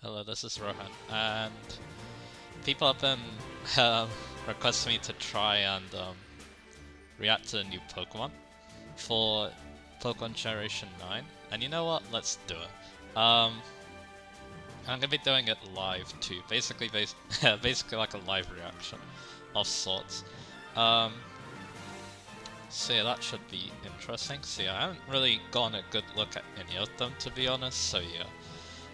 Hello, this is Rohan, and people have been requesting me to try and react to the new Pokemon for Pokemon Generation 9, and you know what? Let's do it. I'm gonna be doing it live too, basically basically like a live reaction of sorts. Um, so yeah, that should be interesting. So yeah, I haven't really gotten a good look at any of them to be honest, so yeah.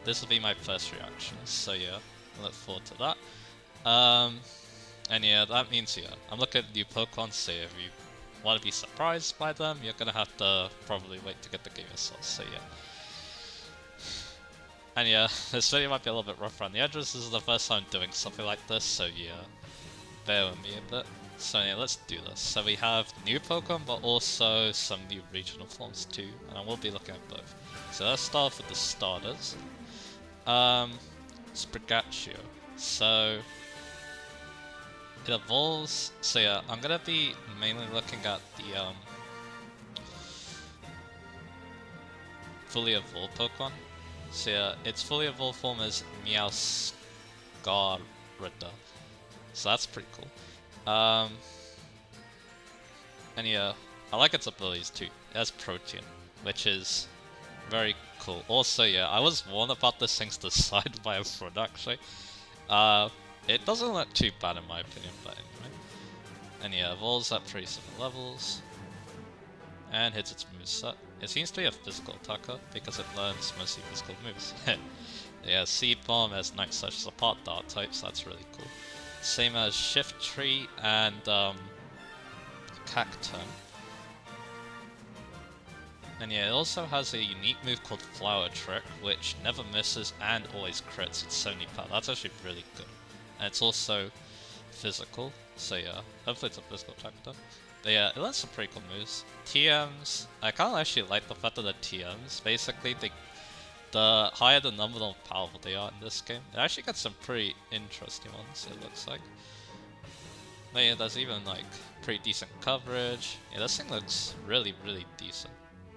This will be my first reaction, so yeah, I look forward to that. And yeah, that means yeah, I'm looking at new Pokemon, so if you want to be surprised by them, you're gonna have to probably wait to get the game yourself, so yeah. And yeah, this video might be a little bit rough around the edges, this is the first time doing something like this, so yeah, bear with me a bit. So yeah, let's do this. So we have new Pokemon, but also some new regional forms too, and I will be looking at both. So let's start off with the starters. Sprigatio. So it evolves. So yeah, I'm gonna be mainly looking at the fully evolved Pokemon. So yeah, its fully evolved form is Meowscarada. So that's pretty cool. And yeah, I like its abilities too. It has Protein, which is very cool. Also, yeah, I was warned about this thing's decided by a friend actually. It doesn't look too bad in my opinion, but anyway. And yeah, evolves at pretty similar levels. And hits its moveset. It seems to be a physical attacker because it learns mostly physical moves. Yeah, Seed Bomb as Night Slash is a part Dark type, so that's really cool. Same as Shift Tree and Cacturn. And yeah, it also has a unique move called Flower Trick, which never misses and always crits. It's 70 power. That's actually really good. And it's also physical, so yeah, hopefully it's a physical attack though. But yeah, it learns some pretty cool moves. TMs, I kind of actually like the fact that the TMs, basically, the higher the number, the more powerful they are in this game. It actually gets some pretty interesting ones, it looks like. But yeah, there's even like pretty decent coverage. Yeah, this thing looks really, really decent.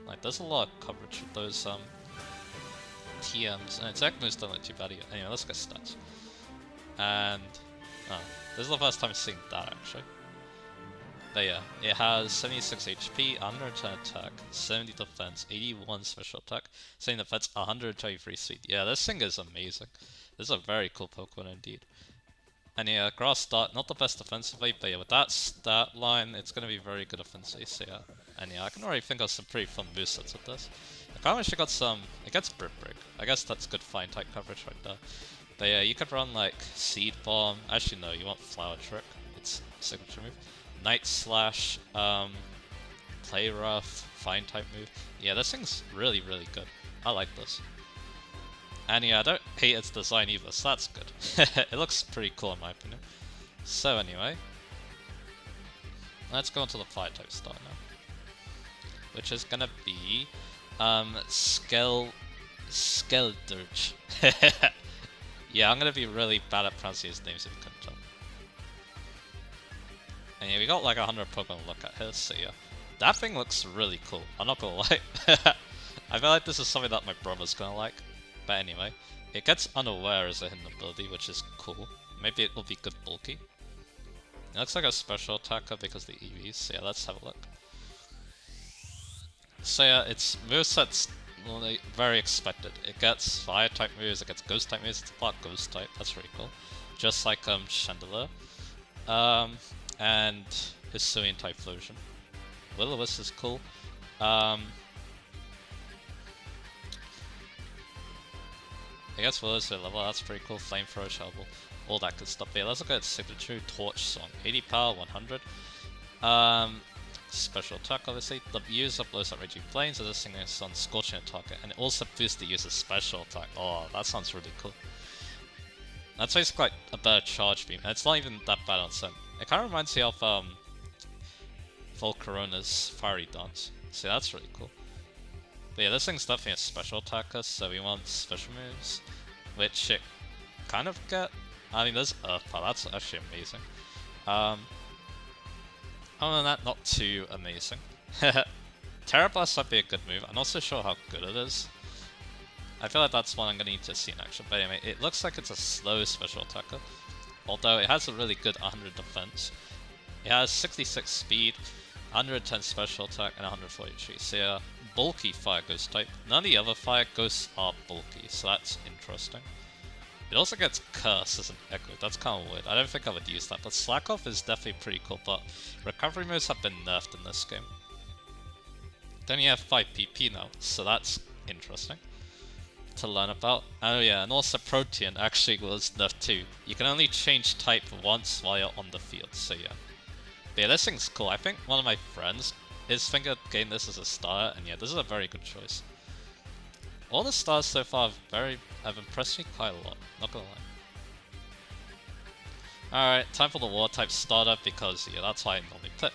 Like, there's a lot of coverage with those TMs, and its egg moves don't look too bad either. Anyway, let's get stats. And this is the first time seeing that actually. But yeah, it has 76 HP, 110 attack, 70 defense, 81 special attack, 70 defense, 123 speed. Yeah, this thing is amazing. This is a very cool Pokemon indeed. And yeah, Grass Start, not the best defensively, but yeah, with that stat line, it's gonna be very good offensively, so yeah. And yeah, I can already think of some pretty fun movesets with this. I kind of wish it got some, it gets Brick Break. I guess that's good fine type coverage right there. But yeah, you could run like Seed Bomb, actually no, you want Flower Trick, it's signature move. Night Slash, Play Rough, fine type move. Yeah, this thing's really, really good. I like this. And yeah, I don't hate its design either, so that's good. It looks pretty cool in my opinion. So anyway, let's go into the fire type start now. Which is gonna be Skeldurge. Yeah, I'm gonna be really bad at pronouncing his names if you couldn't tell. And yeah, we got like 100 Pokemon to look at here, so yeah. That thing looks really cool, I'm not gonna lie. I feel like this is something that my brother's gonna like. But anyway, it gets Unaware as a hidden ability, which is cool. Maybe it will be good bulky. It looks like a special attacker because of the EVs, so yeah, let's have a look. So yeah, its moveset's very expected. It gets fire type moves, it gets ghost type moves, it's part ghost type, that's really cool. Just like Chandelier. And Hisuian Typhlosion. Will-O-Wisp is cool. I guess Will-O-Wisp level, that's pretty cool. Flamethrower, Shell Ball, all that good stuff. But yeah, let's look at its signature Torch Song. 80 power, 100. Special attack, obviously. The user blows up Raging Flames, as this thing is on Scorching a target, and it also boosts the user's special attack. Oh, that sounds really cool. That's basically like a better charge beam, and it's not even that bad on its own. It kind of reminds me of Volcarona's Fiery Dance, so that's really cool. But yeah, this thing's definitely a special attacker, so we want special moves, which it kind of get. I mean, there's Earth Power, that's actually amazing. Other than that, not too amazing. Terra Blast might be a good move, I'm not so sure how good it is. I feel like that's one I'm gonna need to see in action. But anyway, it looks like it's a slow special attacker. Although it has a really good 100 defense. It has 66 speed, 110 special attack, and 140 HP. So yeah, bulky fire ghost type. None of the other fire ghosts are bulky, so that's interesting. It also gets Curse as an echo. That's kind of weird. I don't think I would use that, but Slack Off is definitely pretty cool, but recovery moves have been nerfed in this game. Then you have 5 PP now, so that's interesting to learn about. Oh yeah, and also Protean actually was nerfed too. You can only change type once while you're on the field, so yeah. But yeah, this thing's cool. I think one of my friends is thinking of getting this as a starter, and yeah, this is a very good choice. All the stars so far have impressed me quite a lot, not gonna lie. Alright, time for the water type starter because yeah, that's what I normally pick.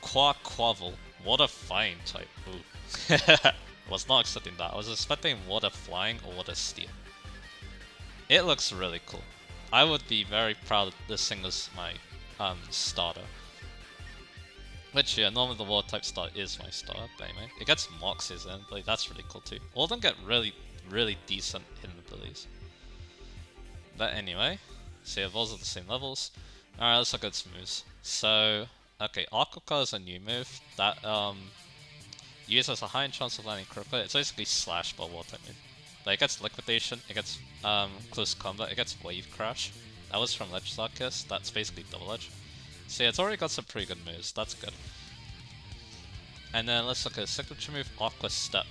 Quaquavel, water flying type. Ooh. Was not expecting that. I was expecting water flying or water steel. It looks really cool. I would be very proud of this thing as my starter. Which, yeah, normally the water type starter is my starter, but anyway. It gets Moxes in, but that's really cool too. All of them get really, really decent hidden abilities. But anyway, so yeah, those are the same levels. Alright, let's look at its moves. So, okay, Aqua Car is a new move that uses a high chance of landing critically. It's basically slash by water type move. Like, it gets Liquidation, it gets Close Combat, it gets Wave Crash. That was from Ledge Kiss, that's basically Double Edge. So yeah, it's already got some pretty good moves, that's good. And then let's look at a signature move, Aqua Step.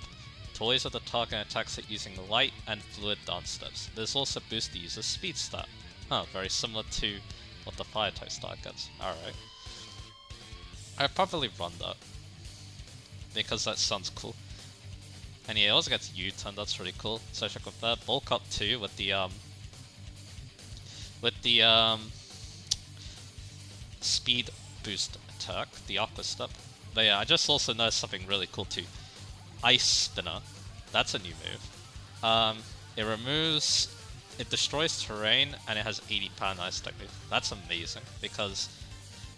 Toys at the target and attacks it using light and fluid dance steps. This also boosts the user's speed stat. Huh, very similar to what the fire type stat gets. Alright. I'd probably run that, because that sounds cool. And yeah, it also gets U-turn, that's really cool. So check with that. Bulk up 2 with the speed boost attack, the Aqua Step. But yeah, I just also noticed something really cool too. Ice Spinner. That's a new move. It destroys terrain and it has 80 pound ice type move. That's amazing because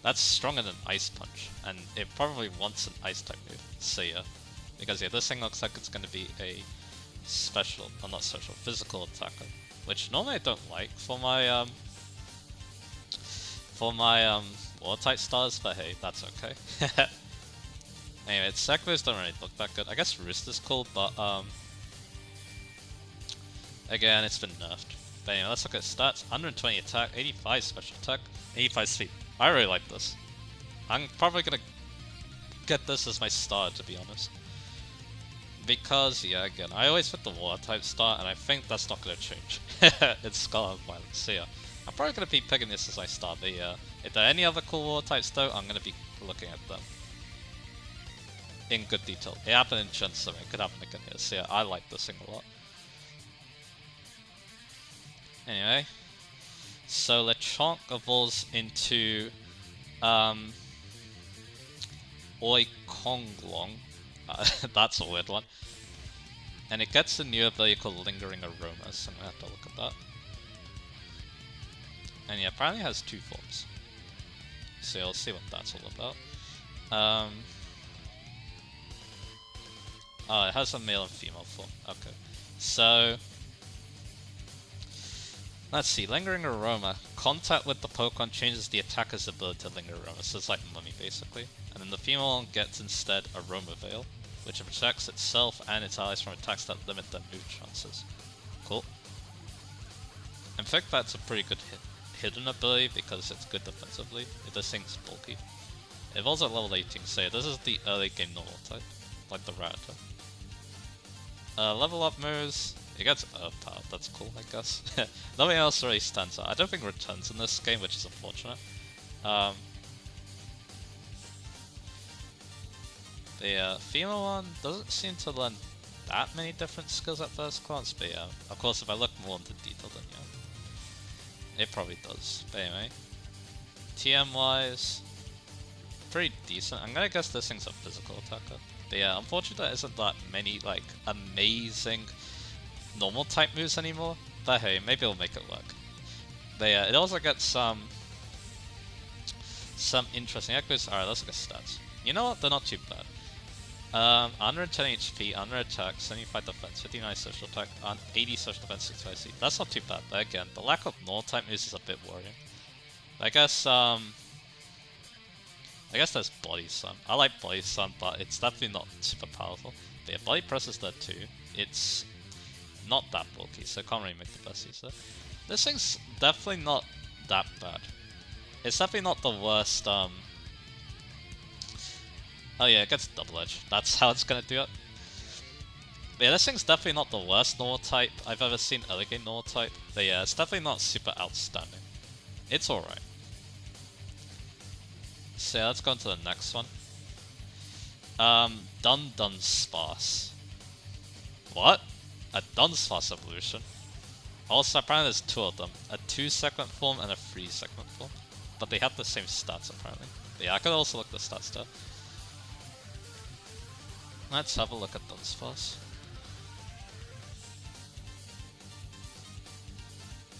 that's stronger than Ice Punch and it probably wants an ice type move. So yeah, because yeah, this thing looks like it's going to be a special, or not special, physical attacker, which normally I don't like for my water type stars, but hey, that's okay. Anyway, its sec moves don't really look that good. I guess Roost is cool, but again, it's been nerfed. But anyway, let's look at stats. 120 attack, 85 special attack, 85 speed. I really like this. I'm probably gonna get this as my star, to be honest. Because, yeah, again, I always put the water type star, and I think that's not gonna change. It's Scarlet Violence, so yeah. I'm probably gonna be picking this as my star, but yeah. If there are any other cool water types though, I'm gonna be looking at them in good detail. It happened in Gen 7, it could happen again here, so yeah, I like this thing a lot. Anyway, so Lechonk evolves into Oikonglong. That's a weird one. And it gets a new ability called Lingering Aroma, so I'm gonna have to look at that. And yeah, apparently it has 2 forms. So you'll see what that's all about. Oh, it has a male and female form. Okay. So let's see, Lingering Aroma. Contact with the Pokemon changes the attacker's ability to Linger Aroma, so it's like Mummy basically. And then the female one gets instead Aroma Veil, which protects itself and its allies from attacks that limit their move chances. Cool. I think that's a pretty good hidden ability because it's good defensively. This thing's bulky. It evolves at level 18, so yeah, this is the early game normal type, like the rare type. Level up moves, it gets Earth Power, that's cool I guess. Nothing else really stands out. I don't think returns in this game, which is unfortunate. The female one doesn't seem to learn that many different skills at first glance, but yeah, of course if I look more into detail then yeah, it probably does. But anyway, TM wise, pretty decent. I'm gonna guess this thing's a physical attacker. But yeah, unfortunately there isn't that many like amazing normal type moves anymore. But hey, maybe it'll make it work. But yeah, it also gets some interesting echoes. Alright, let's look at stats. You know what? They're not too bad. 110 HP, under attack, 75 defense, 59 social attack, 80 social defense, 65 C. That's not too bad, but again, the lack of null type moves is a bit worrying. I guess there's Body Sun. I like Body Sun, but it's definitely not super powerful. But yeah, Body Press is there too. It's not that bulky, so can't really make the best use of it. This thing's definitely not that bad. It's definitely not the worst, Oh yeah, it gets Double Edge. That's how it's gonna do it. But yeah, this thing's definitely not the worst normal type I've ever seen early game normal type. But yeah, it's definitely not super outstanding. It's alright. So yeah, let's go on to the next one. Dunsparce. What? A Dunsparce evolution? Also, apparently there's two of them. A 2-segment form and a 3-segment form. But they have the same stats, apparently. But yeah, I could also look the stats there. Let's have a look at Dunsparce.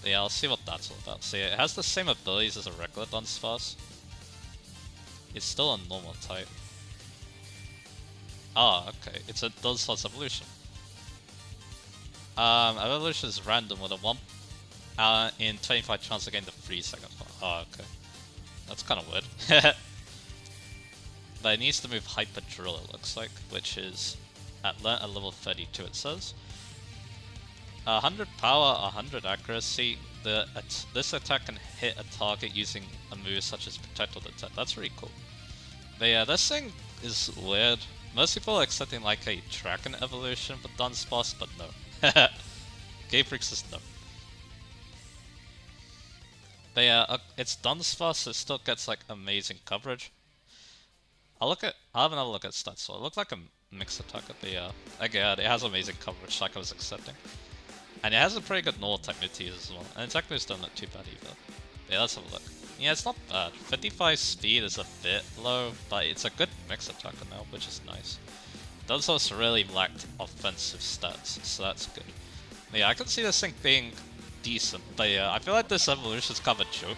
But yeah, I'll see what that's all about. So yeah, it has the same abilities as a regular Dunsparce. It's still a normal type. Ah, okay. It's a Dunsparce evolution. Evolution is random with a 1 in 25 chance to gain the 3-second one. Oh, okay. That's kind of weird. But it needs to move Hyper Drill, it looks like, which is at level 32, it says. 100 power, 100 accuracy. This attack can hit a target using a move such as Protect or Detect. That's really cool. But yeah, this thing is weird. Most people are expecting like a Dragon evolution for Dunsparce, but no. Game Freak says no. But yeah, it's Dunsparce, so it still gets like amazing coverage. I'll have another look at stats, so it looks like a mixed attacker, but yeah, again, it has amazing coverage like I was accepting. And it has a pretty good normal type mid to use as well, and its attack moves don't look too bad either. But yeah, let's have a look. Yeah, it's not bad. 55 speed is a bit low, but it's a good mixed attacker now, which is nice. Dunsparce really lacked offensive stats, so that's good. But yeah, I can see this thing being decent, but yeah, I feel like this evolution is kind of a joke.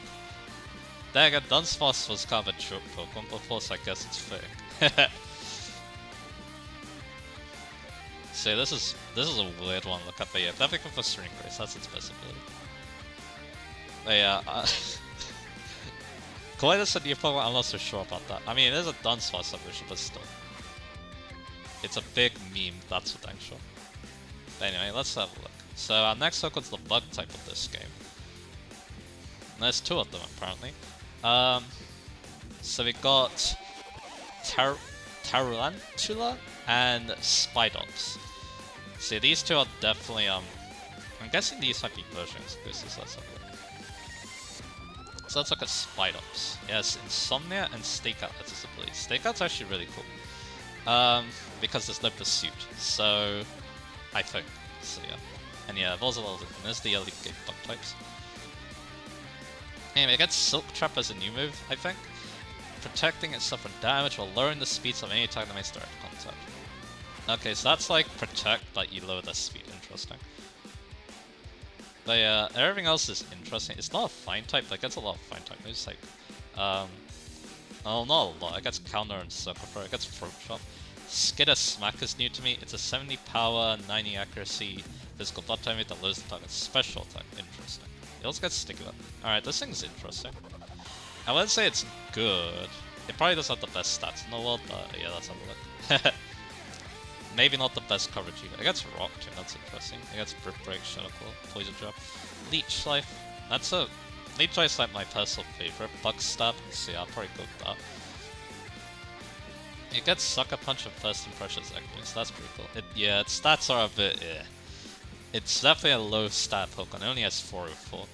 Then again, Dunsparce was kind of a joke Pokemon before, so I guess it's fake. So this is a weird one to look at, but yeah, definitely for String Grace, that's its best ability. But yeah, calling this a new Pokemon, I'm not so sure about that. I mean, it is a Dunsparce evolution, but still. It's a big meme, that's for dang sure. But anyway, let's have a look. So our next Pokemon's the bug type of this game. And there's two of them apparently. So we got Tarantula and Spidops. So these two are definitely I'm guessing these might be versions because let's have a look. So let's look at Spidops. Yes, Insomnia and Stakeout as its ability. Stakeout's actually really cool. Because there's no pursuit. So I think. So yeah. And yeah, those are all different. There's the elite game bug types. Anyway, it gets Silk Trap as a new move, I think. Protecting itself from damage while lowering the speeds of any attack that makes direct contact. Okay, so that's like Protect, but you lower the speed. Interesting. But yeah, everything else is interesting. It's not a Fine type, but it gets a lot of Fine type moves, like... oh, not a lot. It gets Counter and Circle Throw. It gets Throat Chop. Skitter Smack is new to me. It's a 70 power, 90 accuracy, physical butt time that lowers the target's special attack. Interesting. It also gets Sticky Whip. Alright, this thing's interesting. I wouldn't say it's good. It probably doesn't have the best stats in the world, but yeah, let's have a look. Maybe not the best coverage either. It gets Rock too, that's interesting. It gets Brick Break, Shadow Claw, Poison Drop. Leech Life. Leech Life's like my personal favorite Bug Stab, so yeah, I'll probably go with that. It gets Sucker Punch and First Impressions Echoing, so that's pretty cool. Yeah, its stats are a bit It's definitely a low stat Pokemon, it only has 404.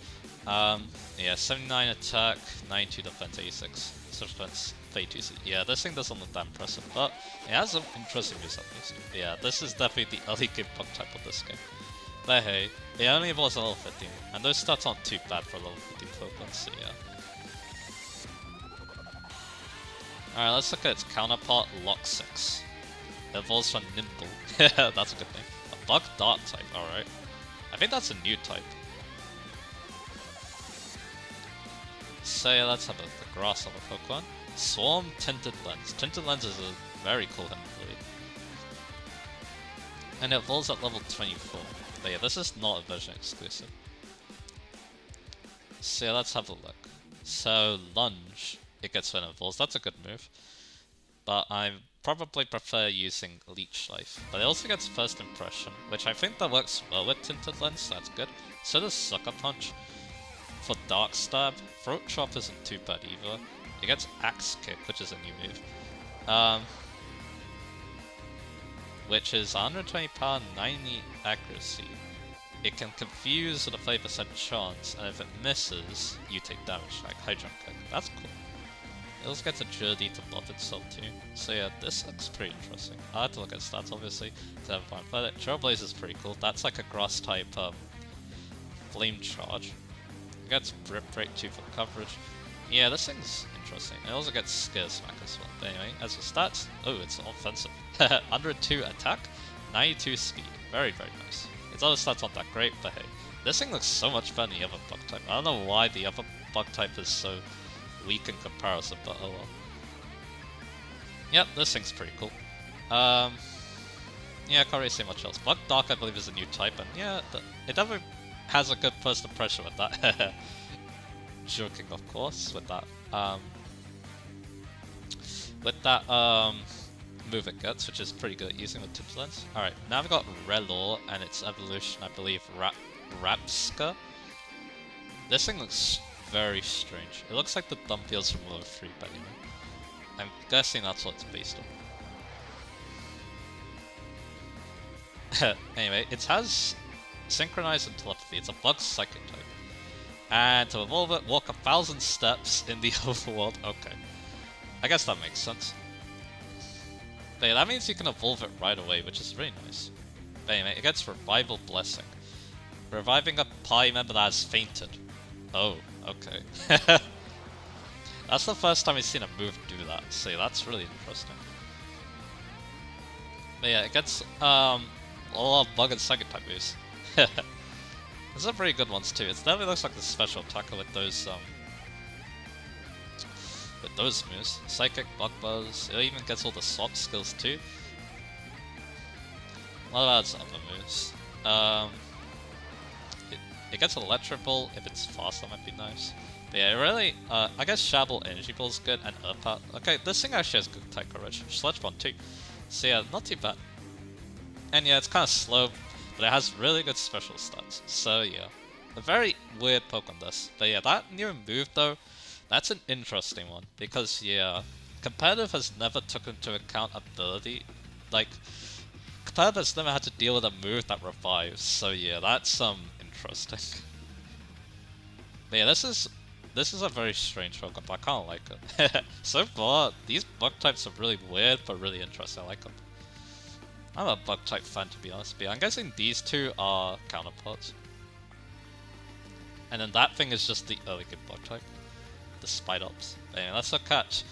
Yeah, 79 attack, 92 defense, 86 social defense, 32. Yeah, this thing doesn't look that impressive, but it has some interesting moves at least. Yeah, this is definitely the early game bug type of this game. But hey, it only evolves at level 15, and those stats aren't too bad for level 15 Pokemon, so yeah. Alright, let's look at its counterpart, Lock 6. It evolves from Nimble. That's a good thing. A Bug Dart type, alright. I think that's a new type. So yeah, let's have a look at the grass level Pokemon. Swarm Tinted Lens. Tinted Lens is a very cool ability. And it evolves at level 24. But yeah, this is not a version exclusive. So yeah, let's have a look. So lunge, it gets when it evolves. That's a good move. But I probably prefer using Leech Life. But it also gets First Impression, which I think that works well with Tinted Lens, so that's good. So does Sucker Punch. For Dark Stab, Throat Chop isn't too bad either. It gets Axe Kick, which is a new move. Which is 120 power, 90 accuracy. It can confuse with a 30% chance, and if it misses, you take damage, like Hydron Kick. That's cool. It also gets Agility to buff itself too. So yeah, this looks pretty interesting. I have to look at stats obviously to have fun. But Trailblaze is pretty cool. That's like a grass type Flame Charge. It gets Rip Break 2 for coverage. Yeah, this thing's interesting. It also gets Scare Smack as well. But anyway, as for stats, oh, it's offensive. 102 attack, 92 speed. Very, very nice. Its other stats aren't that great, but hey. This thing looks so much better than the other bug type. I don't know why the other bug type is so weak in comparison, but oh well. Yep, this thing's pretty cool. Yeah, I can't really say much else. Bug Dark, I believe, is a new type, and yeah, it definitely has a good first impression with that. Joking, of course, with that. Move it gets, which is pretty good at using with Tips Lens. Alright, now we've got Relor and its evolution, I believe, Rapska. This thing looks very strange. It looks like the Dumpeels from World 3, but anyway. I'm guessing that's what it's based on. Anyway, it has Synchronize and Telepathy. It's a Bug Psychic type. And to evolve it, walk 1,000 steps in the overworld. Okay. I guess that makes sense. But yeah, that means you can evolve it right away, which is really nice. But anyway, it gets Revival Blessing. Reviving a party member that has fainted. Oh, okay. That's the first time we've seen a move do that, so yeah, that's really interesting. But yeah, it gets a lot of bug and psychic type moves. Those are pretty good ones too. It definitely looks like the special attacker with those moves. Psychic, Bug Buzz, it even gets all the swap skills too. What about its other moves? It gets Electrical, if it's fast that might be nice. But yeah, it really, I guess Shabble Energy Ball is good, and Earth. Okay, this thing actually has good type coverage. Sledge Bomb too. So yeah, not too bad. And yeah, it's kind of slow, but it has really good special stats. So yeah, a very weird Pokemon this. But yeah, that new move though, that's an interesting one. Because yeah, competitive has never took into account ability. Like, competitive has never had to deal with a move that revives. So yeah, that's interesting. But yeah, this is a very strange Pokemon, but I kind of like it. So far, these bug types are really weird, but really interesting. I like them. I'm a bug type fan, to be honest. But yeah, I'm guessing these two are counterparts. And then that thing is just the early good bug type. The Spidops. But anyway, let's look at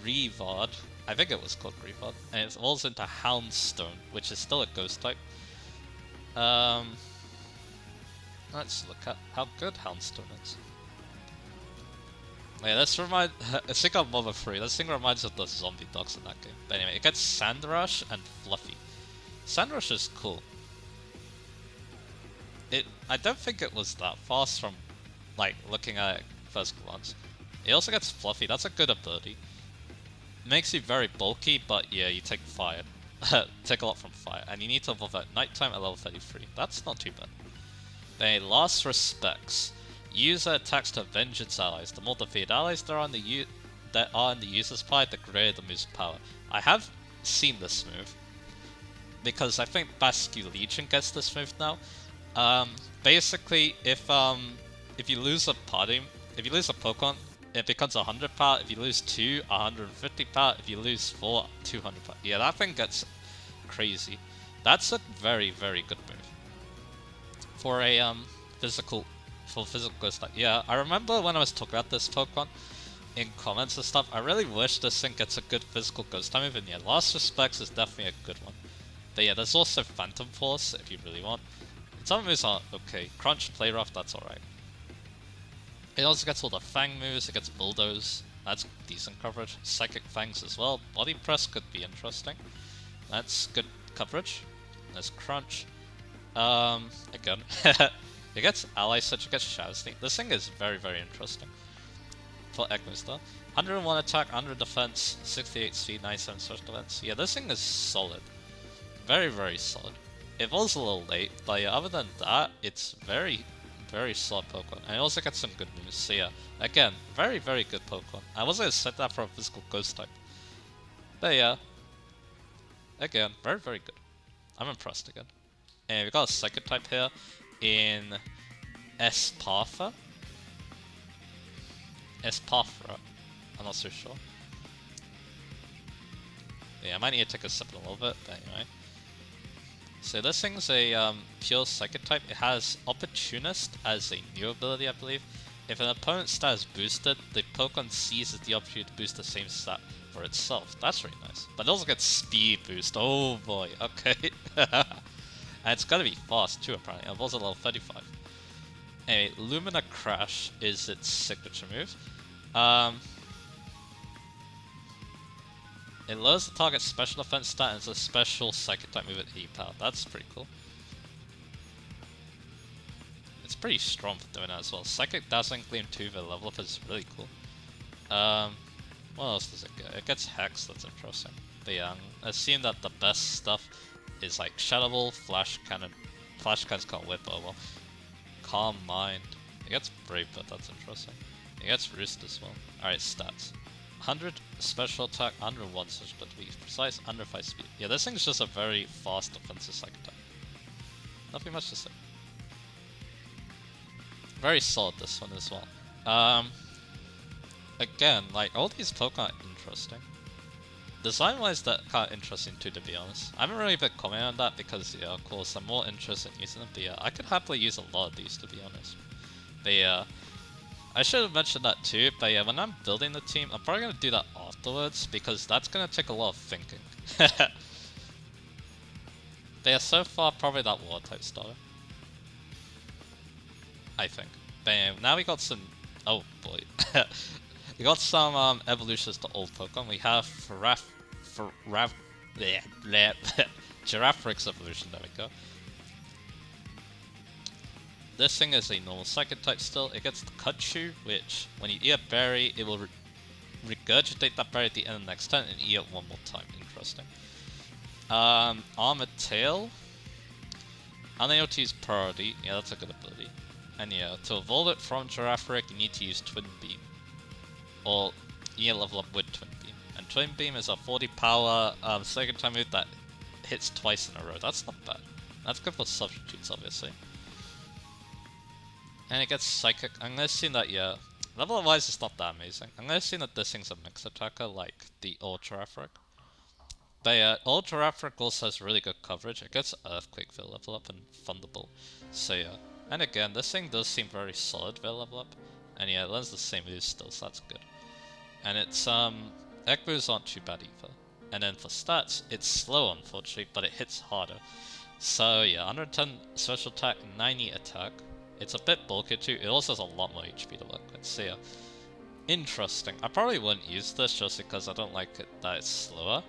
Greavard. I think it was called Greavard. And it evolves into Houndstone, which is still a ghost type. Let's look at how good Houndstone is. Yeah, this reminds. I think I'm Mother 3. This thing reminds of the zombie dogs in that game. But anyway, it gets Sandrush and Fluffy. Sandrush is cool. I don't think it was that fast from, like, looking at it first glance. It also gets Fluffy. That's a good ability. Makes you very bulky, but yeah, you take fire. Take a lot from fire, and you need to evolve at nighttime at level 33. That's not too bad. They last respects. User attacks to avenge its allies. The more defeated allies there are in the user's party, the greater the move's power. I have seen this move because I think Basque Legion gets this move now. Basically, if you lose a Pokemon, it becomes 100 power. If you lose 2, 150 power. If you lose 4, 200 power. Yeah, that thing gets crazy. That's a very, very good move for a physical ghost type. Yeah, I remember when I was talking about this Pokemon in comments and stuff. I really wish this thing gets a good physical ghost type move, and yeah, Last Respects is definitely a good one. But yeah, there's also Phantom Force if you really want. Some moves are okay. Crunch, Play Rough, that's alright. It also gets all the Fang moves, it gets Bulldoze, that's decent coverage. Psychic Fangs as well. Body Press could be interesting. That's good coverage. There's Crunch. Again. It gets Ally Switch, it gets Shadow Sneak. This thing is very, very interesting. For Echoes though. 101 attack, 100 defense, 68 speed, 97 special defense. Yeah, this thing is solid. Very, very solid. It was a little late, but yeah, other than that, it's very, very solid Pokemon. And it also gets some good moves, so yeah. Again, very, very good Pokemon. I was gonna set that for a physical ghost type. But yeah. Again, very, very good. I'm impressed again. And we got a Psychic type here in Espartha. Espartha. I'm not so sure. Yeah, I might need to take a sip in a little bit, but anyway. So this thing's a pure Psychic type. It has Opportunist as a new ability, I believe. If an opponent's stat is boosted, the Pokemon seizes the opportunity to boost the same stat for itself. That's really nice. But it also gets Speed boost. Oh boy, okay. And it's gotta be fast too, apparently. It was a level 35. Anyway, Lumina Crash is its signature move. It lowers the target's special defense stat and it's a special Psychic type move at E power. That's pretty cool. It's pretty strong for doing that as well. Psychic Dazzling Gleam 2, the level up is really cool. What else does it get? It gets Hex, that's interesting. But yeah, I assume that the best stuff is like Shadow Ball, Flash Cannon. Flash Cannon's can't whip over. Calm Mind. It gets Brave Bird, that's interesting. It gets Roost as well. Alright, stats. 100 special attack, 101 special attack to be precise, under 5 speed. Yeah, this thing's just a very fast offensive Psychic type. Nothing much to say. Very solid this one as well. Again, like all these Pokemon are interesting. Design-wise, they're kind of interesting too, to be honest. I haven't really been commenting on that because, yeah, of course, I'm more interested in using them. But yeah, I could happily use a lot of these, to be honest. But yeah, I should have mentioned that too. But yeah, when I'm building the team, I'm probably gonna do that afterwards because that's gonna take a lot of thinking. But yeah, so far probably that Water type starter. I think. Bam. Now we got some. Oh boy. We got some evolutions to old Pokemon. We have Giraffrix evolution. There we go. This thing is a normal Psychic type still. It gets the Kutchu, which when you eat a berry, it will regurgitate that berry at the end of the next turn and eat it one more time. Interesting. Armored Tail. Unable to use Priority. Yeah, that's a good ability. And yeah, to evolve it from Giraffric, you need to use Twin Beam. Or you need to level up with Twin Beam. And Twin Beam is a 40 power second time move that hits twice in a row. That's not bad. That's good for substitutes, obviously. And it gets Psychic. I'm gonna assume that, yeah, level wise it's not that amazing. I'm gonna assume that this thing's a mixed attacker like the old Giraffric. But yeah, old Giraffric also has really good coverage. It gets Earthquake for level up and Thunderbolt. So yeah. And again, this thing does seem very solid for level up. And yeah, it learns the same moves still, so that's good. And its egg moves aren't too bad either. And then for stats, it's slow unfortunately, but it hits harder. So yeah, 110 special attack, 90 attack. It's a bit bulkier too. It also has a lot more HP to work with. So yeah, interesting. I probably wouldn't use this just because I don't like it that it's slower.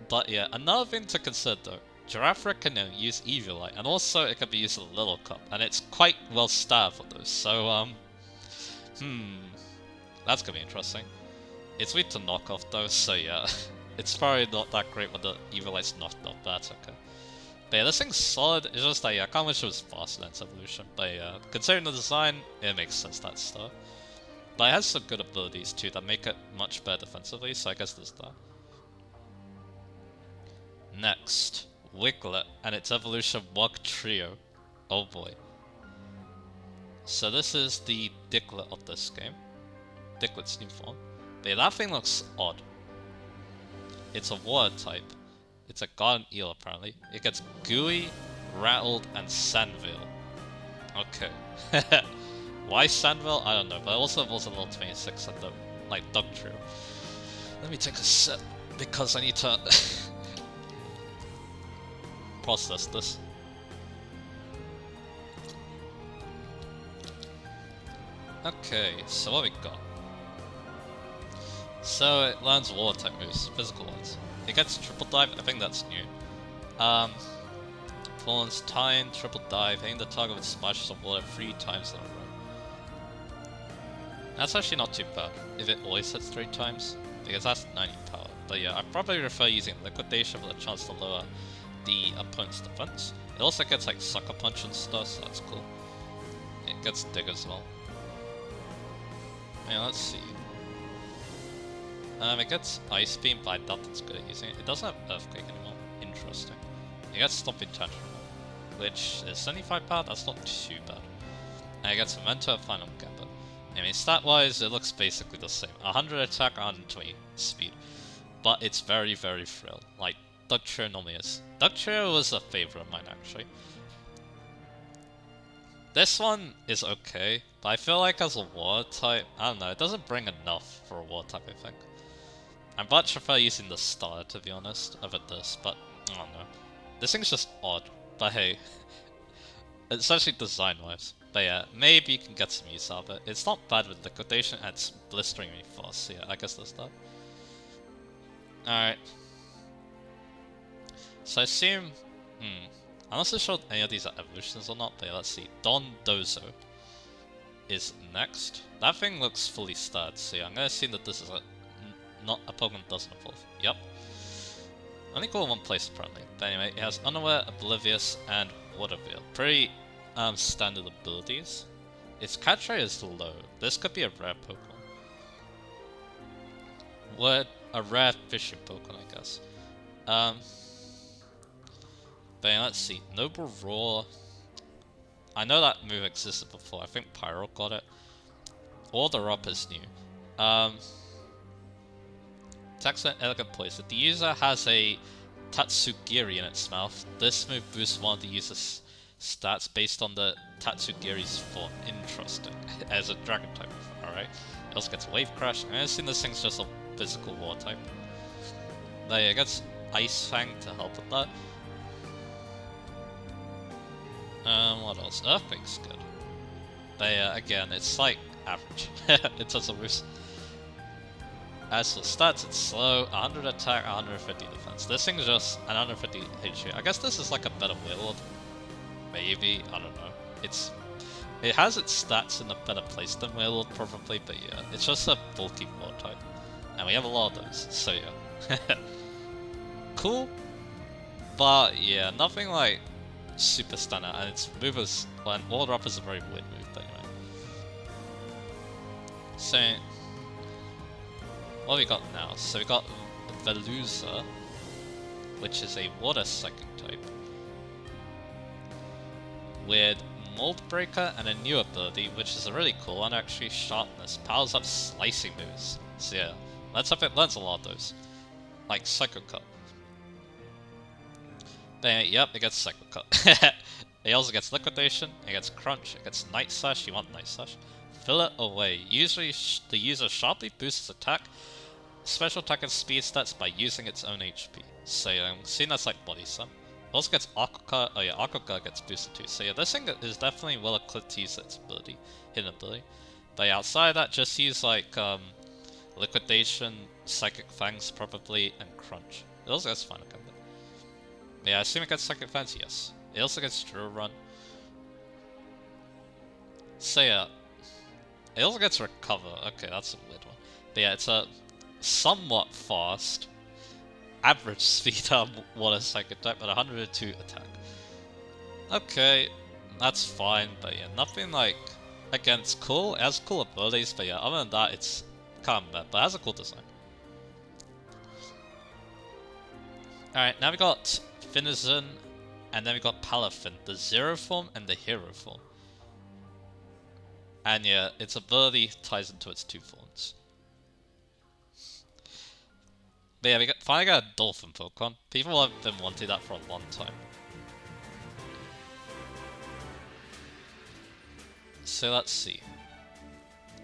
But yeah, another thing to consider though. Giraffric can now use Eviolite, and also it can be used as a Little Cup, and it's quite well starred for those, so that's gonna be interesting. It's weak to knock off though, so yeah, it's probably not that great when the Eviolite's knocked off, but that's okay. But yeah, this thing's solid, it's just that, yeah, I can't wish it was faster than its evolution, but yeah, considering the design, it makes sense that stuff. But it has some good abilities too that make it much better defensively, so I guess there's that. Next. Wiglet and its evolution Wug Trio. Oh boy. So this is the Diglett of this game. Diglett's new form. But yeah, that thing looks odd. It's a water type. It's a garden eel apparently. It gets Gooey, Rattled, and Sandville. Okay. Why Sandville? I don't know, but it also evolves a level 26 at the Dug Trio. Let me take a sip because I need to process this. Okay, so what we got? So it learns water type moves, physical ones. It gets triple dive. I think that's new. Performance time, triple dive, hitting the target with splashes of water 3 times in a row. That's actually not too bad if it always hits 3 times, because that's 90 power. But yeah, I probably prefer using liquidation for the chance to lower the opponent's defense. It also gets like sucker punch and stuff, so that's cool. It gets dig as well. Yeah, let's see. It gets ice beam, but I doubt it's good at using it. It doesn't have earthquake anymore. Interesting. It gets stomping tantrum, which is 75 power. That's not too bad. And it gets memento, final gambit. I mean, stat-wise, it looks basically the same. 100 attack, 120 speed, but it's very, very frail. Like Dugtrio normally is. Dugtrio was a favorite of mine actually. This one is okay, but I feel like as a water type, I don't know, it doesn't bring enough for a water type, I think. I much prefer using the star, to be honest, over this, but I don't know. This thing's just odd, but hey, it's actually design-wise. But yeah, maybe you can get some use out of it. It's not bad with liquidation, and it's blistering me fast, so yeah, I guess that's that. Alright. So I assume, I'm not so sure any of these are evolutions or not, but yeah, let's see. Don Dozo is next. That thing looks fully stud, so yeah, I'm gonna assume that this is not a Pokemon that doesn't evolve. Yep. Only cool in one place apparently. But anyway, it has Unaware, Oblivious, and Water Veil. Pretty standard abilities. Its catch rate is low. This could be a rare Pokemon. What a rare fishing Pokemon, I guess. But yeah, let's see. Noble Roar. I know that move existed before. I think Pyro got it. Order Up is new. Attacks an Elegant Poise. If the user has a Tatsugiri in its mouth, this move boosts one of the user's stats based on the Tatsugiri's form. Interesting. As a Dragon type. Alright. It also gets Wave Crash. I assume this thing's just a physical war type. But yeah, it gets Ice Fang to help with that. What else? Earthquake's good. But yeah, again, it's like average. It doesn't lose. As for stats, it's slow, 100 attack, 150 defense. This thing's just an 150 HP. I guess this is like a better Wailord. Maybe, I don't know. It has its stats in a better place than Wailord probably, but yeah, it's just a bulky war type. And we have a lot of those, so yeah. Cool, but yeah, nothing like super standout, and its move is, well, Order Up is a very weird move, but anyway. So, what have we got now? So we got Veluza, which is a water psychic type, with Mold Breaker and a new ability, which is a really cool one actually, Sharpness. Powers up slicing moves. So yeah, let's hope it learns a lot of those. Like Psycho Cut. Then, yep, it gets Psycho Cut. It also gets Liquidation, it gets Crunch, it gets Night Slash, you want Night Slash. Fill it away. Usually the user sharply boosts attack, special attack and speed stats by using its own HP. So yeah, I'm seeing that's like Body Slam. It also gets Aqua Cut. Oh yeah, Aqua Cut gets boosted too. So yeah, this thing is definitely well equipped to use its ability, hidden ability. But yeah, outside of that, just use like Liquidation, Psychic Fangs probably, and Crunch. It also gets Final Gambit. Yeah, I assume it gets Psychic Fangs, yes. It also gets Drill Run. So yeah, it also gets Recover. Okay, that's a weird one. But yeah, it's a somewhat fast, average speed water psychic type at 102 attack. Okay, that's fine, but yeah, nothing like, again, it's cool, it has cool abilities, but yeah, other than that, it's kind of bad, but it has a cool design. Alright, now we got Finizen, and then we got Palafin, the Zero form and the Hero form. And yeah, its ability ties into its 2 forms. But yeah, we finally got a Dolphin Pokemon. People have been wanting that for a long time. So let's see.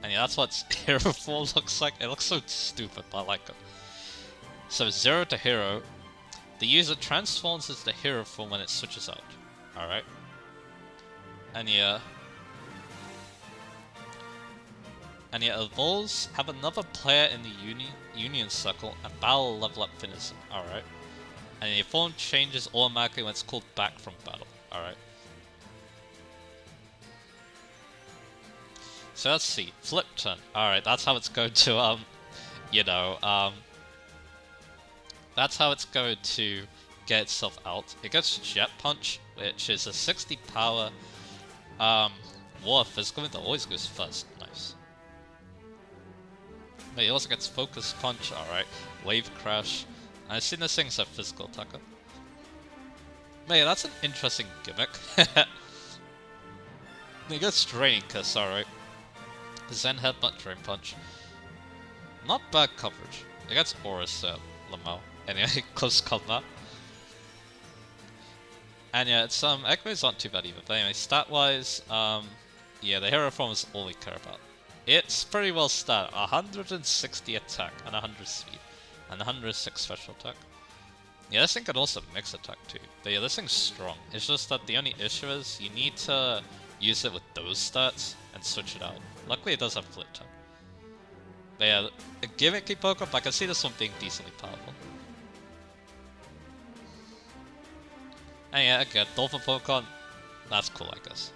And yeah, that's what its Hero form looks like. It looks so stupid, but I like it. So 0 to Hero. The user transforms as the Hero form when it switches out. Alright. And yeah. and it evolves, have another player in the Union Circle, and battle level up finishes. Alright. And your form changes automatically when it's called back from battle. Alright. So let's see. Flip turn. Alright, that's how it's going to, that's how it's going to get itself out. It gets Jet Punch, which is a 60 power, war physical that always goes first. Nice. But he also gets Focus Punch, alright. Wave Crash. And I've seen this thing's a physical attacker. But yeah, that's an interesting gimmick. He gets Drain Kiss, alright. Zen Headbutt, Drain Punch. Not bad coverage. It gets Aurus Lamau. Anyway, close combat. And yeah, it's egg moves aren't too bad either. But anyway, stat wise, yeah, the hero form is all we care about. It's pretty well stat. 160 attack and 100 speed. And 106 special attack. Yeah, this thing could also mix attack too. But yeah, this thing's strong. It's just that the only issue is you need to use it with those stats and switch it out. Luckily it does have flip turn. But yeah, a gimmicky Pokemon, I can see this one being decently powerful. And yeah, again, Dolphin Pokemon, that's cool I guess.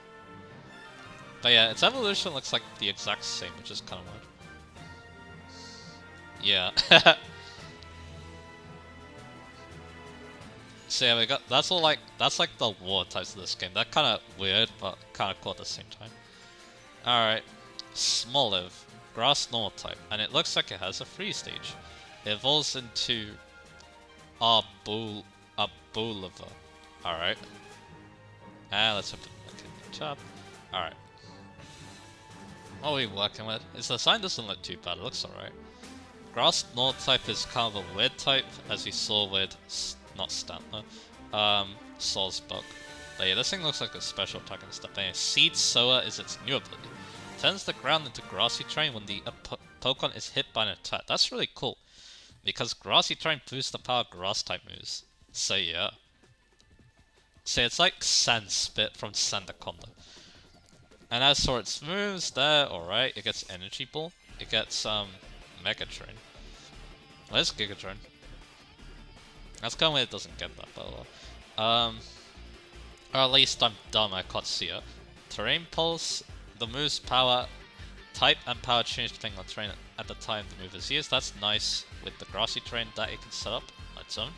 But yeah, its evolution looks like the exact same, which is kind of weird. Yeah. So yeah, we got that's like the war types of this game. They're kind of weird, but kind of cool at the same time. All right, Smoliv, Grass Normal type, and it looks like it has a free stage. It evolves into Arboliva. All right, and let's open the tab. All right, what are we working with? Its design doesn't look too bad. It looks alright. Grass Normal type is kind of a weird type, as we saw with not Stantler, Salzburg. But yeah, this thing looks like a special attack and stuff. And Seed Sower is its new ability. Turns the ground into grassy terrain when the Pokemon is hit by an attack. That's really cool, because grassy terrain boosts the power of grass type moves. So yeah. So it's like Sand Spit from Sandaconda. And as for its moves, they're alright. It gets Energy Ball. It gets Mega Train. Where's Giga Train? That's kind of weird it doesn't get that, but well. Or at least I'm dumb, I can't see it. Terrain Pulse, the move's power, type and power change depending on terrain at the time the move is used. That's nice with the grassy terrain that it can set up on its own.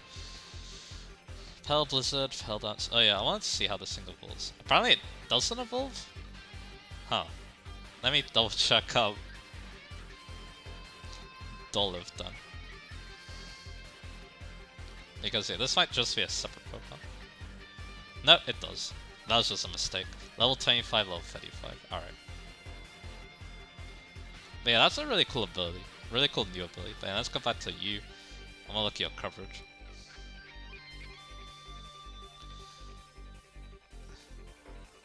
Pale Blizzard, Pale Dance. Oh yeah, I wanted to see how this thing evolves. Apparently it doesn't evolve? Huh. Let me double check how Dolive done. Because yeah, this might just be a separate Pokemon. No, it does. That was just a mistake. Level 25, level 35. Alright. But yeah, that's a really cool ability. Really cool new ability. But yeah, let's go back to you. I'm gonna look at your coverage.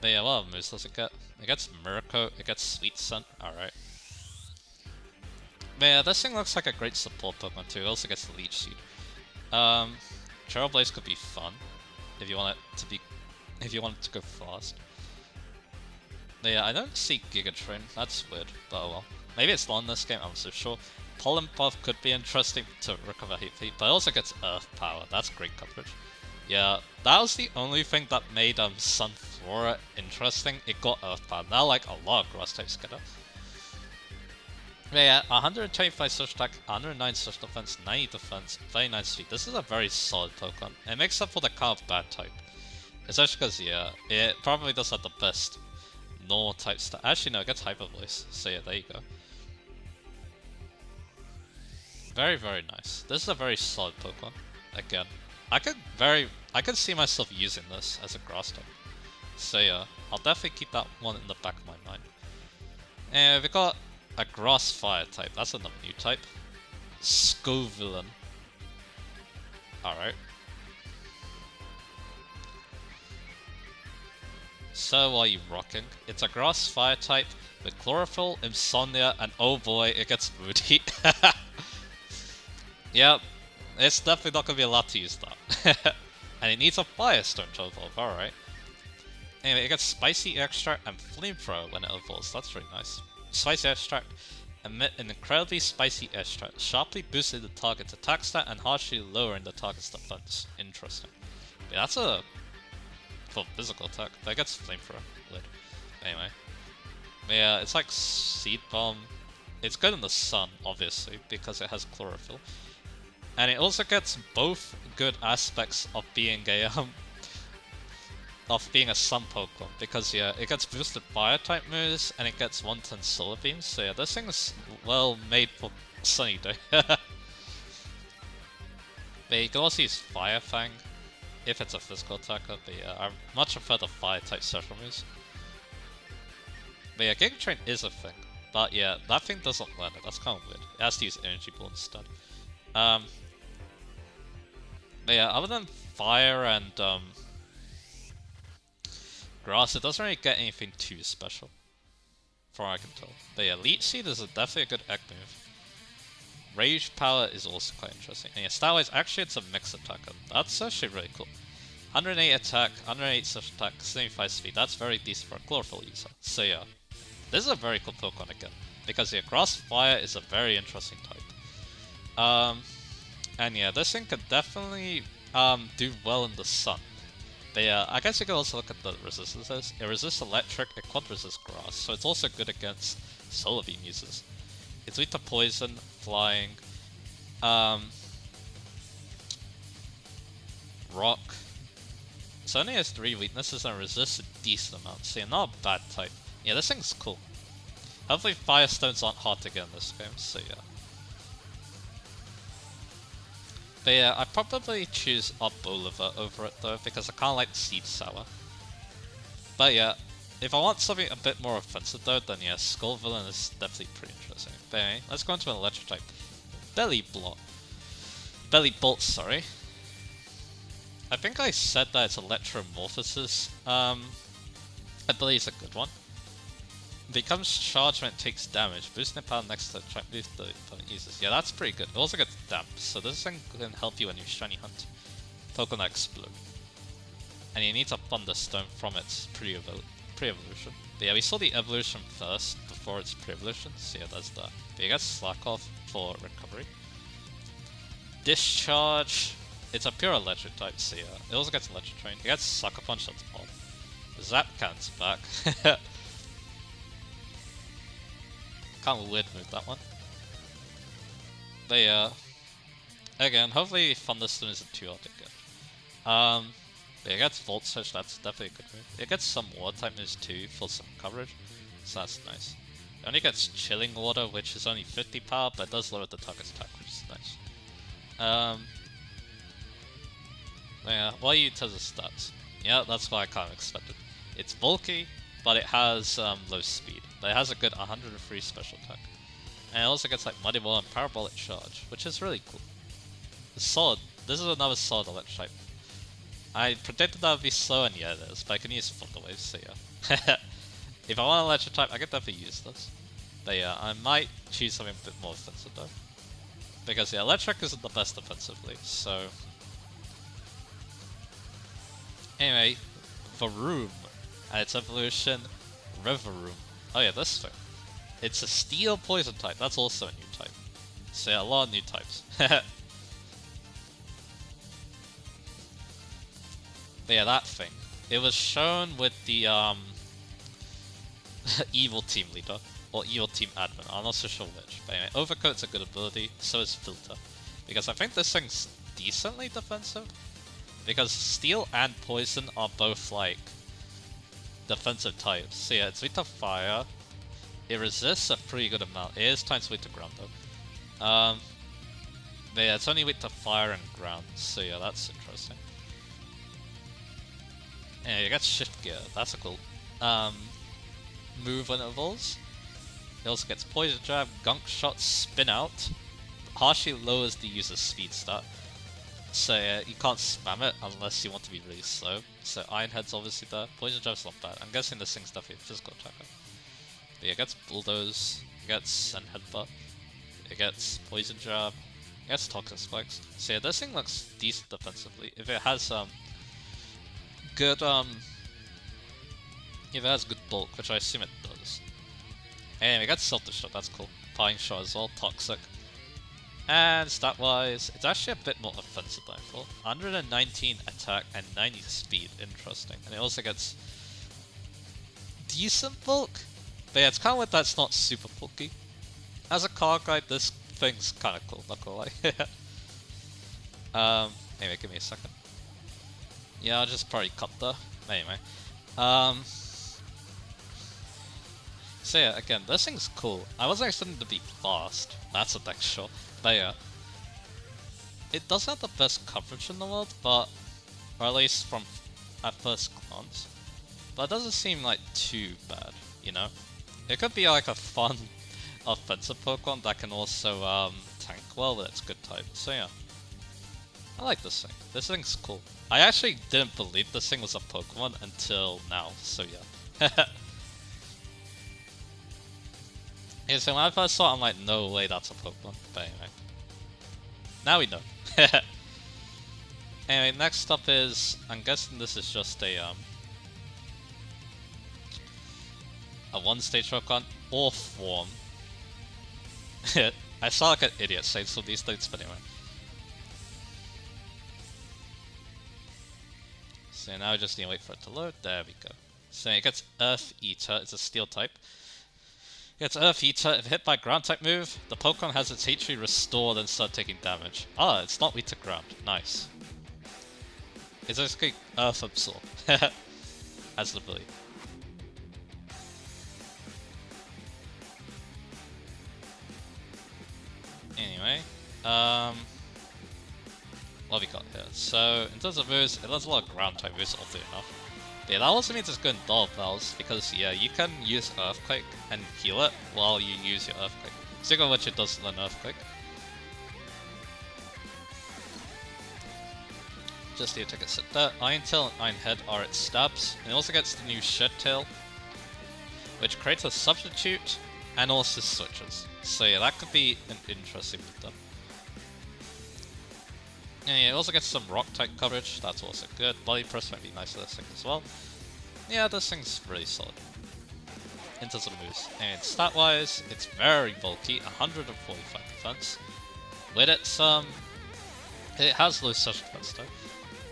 But yeah, what moves does it get? It gets Miracle, it gets Sweet Scent. Alright. But yeah, this thing looks like a great support Pokemon too. It also gets the Leech Seed. Trailblaze could be fun if you want it to be, if you want it to go fast. But yeah, I don't see Giga Train. That's weird, but oh well. Maybe it's not in this game. I'm so sure. Pollen Puff could be interesting to recover HP, but it also gets Earth Power. That's great coverage. Yeah, that was the only thing that made Sunflora interesting. It got Earth Power. Now, like a lot of grass types get it. But yeah, 125 Social Attack, 109 Social Defense, 90 Defense, 39 Speed. This is a very solid Pokemon. It makes up for the kind of bad type. Especially because, yeah, it probably does have the best normal type stat. Actually, no, it gets Hyper Voice. So yeah, there you go. Very, very nice. This is a very solid Pokemon. Again, I could see myself using this as a grass type. So yeah, I'll definitely keep that one in the back of my mind. And we got a grass fire type. That's another new type. Scovillain. Alright. So what are you rocking? It's a grass fire type with chlorophyll, insomnia, and oh boy, it gets moody. Yep, it's definitely not going to be allowed to use that. And it needs a Firestone to evolve, alright. Anyway, it gets Spicy Extract and Flamethrower when it evolves, that's really nice. Spicy extract. Emit an incredibly spicy extract, sharply boosting the target's attack stat and harshly lowering the target's defense. Interesting. Yeah, that's a for physical attack. That gets flamethrower. Lid. Anyway. Yeah, it's like Seed Bomb. It's good in the sun, obviously, because it has chlorophyll. And it also gets both good aspects of being a sun Pokemon, because yeah, it gets boosted fire type moves and it gets 110 solar beams. So yeah, this thing is well made for sunny day. But you can also use Fire Fang if it's a physical attacker. But yeah, I much prefer the fire type special moves. But yeah, Giga Train is a thing. But yeah, that thing doesn't learn it. That's kind of weird. It has to use Energy Ball instead. But yeah, other than fire and grass, it doesn't really get anything too special, from what I can tell. But yeah, Leech Seed is definitely a good egg move. Rage Power is also quite interesting. And yeah, stat-wise, actually it's a mix attacker. That's actually really cool. 108 attack, 108 special attack, 75 speed. That's very decent for a chlorophyll user. So yeah, this is a very cool Pokemon again. Because yeah, Grass Fire is a very interesting type. And yeah, this thing could definitely do well in the sun. But yeah, I guess you can also look at the resistances. It resists electric, it quad resists grass, so it's also good against solar beam users. It's weak to poison, flying, rock. So it only has 3 weaknesses and resists a decent amount, so yeah, not a bad type. Yeah, this thing's cool. Hopefully Firestones aren't hard to get in this game, so yeah. But yeah, I'd probably choose Arboliva over it though, because I kinda like Seed Sour. But yeah, if I want something a bit more offensive though, then yeah, Skull Villain is definitely pretty interesting. But anyway, let's go into an electric type. Belly Bolt, sorry. I think I said that it's Electromorphosis. I believe it's a good one. Becomes charged when it takes damage, boosting the power next to the track boost the opponent uses. Yeah, that's pretty good. It also gets damp, so this thing can help you when you shiny hunt Pokemon that explode. And you need a Thunderstone from its pre-evolution. But yeah, we saw the evolution first before its pre-evolution, so yeah, that's that. But you get Slack Off for recovery. Discharge, it's a pure electric type, so yeah, it also gets Electric Train. It gets Sucker Punch, that's odd. Zap Can's back. Kind of weird move, that one. But yeah, again, hopefully Thunderstone isn't too hard to get. But it gets Volt Surge, that's definitely a good move. It gets some Water type moves too for some coverage, so that's nice. It only gets Chilling Water, which is only 50 power, but it does lower the target's attack, which is nice. Yeah, what are you to the stats? Yeah, that's what I kind of expected. It's bulky, but it has low speed. But it has a good 103 special attack. And it also gets like Muddy Wall and Parabolic Charge, which is really cool. It's solid. This is another solid electric type. I predicted that would be slow, and yeah, it is, but I can use Thunder Wave, so yeah. If I want an electric type, I could definitely use this. But yeah, I might choose something a bit more offensive though. Because yeah, electric isn't the best defensively, so... Anyway, Varoom, and its evolution, Rivaroom. Oh yeah, this thing. It's a Steel Poison type, that's also a new type. So yeah, a lot of new types. But yeah, that thing. It was shown with the Evil Team leader, or Evil Team admin, I'm not so sure which. But anyway, Overcoat's a good ability, so is Filter. Because I think this thing's decently defensive. Because Steel and Poison are both like defensive types. So yeah, it's weak to Fire. It resists a pretty good amount. It is times weak to Ground though. But yeah, it's only weak to Fire and Ground. So yeah, that's interesting. Yeah, you got Shift Gear. That's a cool move when it evolves. It also gets Poison Jab, Gunk Shot, Spin Out. Harshly lowers the user's speed stat. So yeah, you can't spam it unless you want to be really slow. So Iron Head's obviously there. Poison Jab's not bad. I'm guessing this thing's definitely a physical attacker. But yeah, it gets Bulldoze, it gets Send Headbutt, it gets Poison Jab, it gets Toxic Spikes. So yeah, this thing looks decent defensively. If it has good if it has good bulk, which I assume it does. And we got self-destruct, that's cool. Parting shot as well, toxic. And stat-wise, it's actually a bit more offensive than I thought. 119 attack and 90 speed, interesting. And it also gets decent bulk. But yeah, it's kind of like that's not super bulky. As a card guide, this thing's kind of cool, not gonna lie. Anyway, give me a second. Yeah, I'll just probably cut the... Anyway. So yeah, again, this thing's cool. I wasn't expecting it to be fast. That's a next shot. But yeah. It doesn't have the best coverage in the world, but... Or at least from at first glance. But it doesn't seem like too bad, you know? It could be like a fun offensive Pokemon that can also tank well with its good type. So yeah. I like this thing. This thing's cool. I actually didn't believe this thing was a Pokemon until now, so yeah. Yeah, so when I first saw it, I'm like, no way that's a Pokemon. But anyway. Now we know. Anyway, next up is... I'm guessing this is just a one-stage Pokemon, or form. I sound like an idiot saying some of these things, but anyway. So now we just need to wait for it to load. There we go. So it gets Earth Eater. It's a Steel type. It gets Earth Eater. If hit by Ground type move, the Pokemon has its HP restored and start taking damage. Ah, it's not weak to ground. Nice. It's basically Earth Absorb as an ability. Anyway, what have we got here? So, in terms of moves, it does a lot of ground type moves, oddly enough. But yeah, that also means it's good in Dull Bells, because yeah, you can use Earthquake and heal it while you use your Earthquake. Speaking of which, it does learn Earthquake. Just need to take a sit there. Iron Tail and Iron Head are its stabs, and it also gets the new Shed Tail, which creates a substitute and also switches. So yeah, that could be an interesting build. And yeah, it also gets some rock type coverage, that's also good. Body press might be nice for this thing as well. Yeah, this thing's really solid. In terms of the moves. And stat wise, it's very bulky, 145 defense. With its it has low social defense though.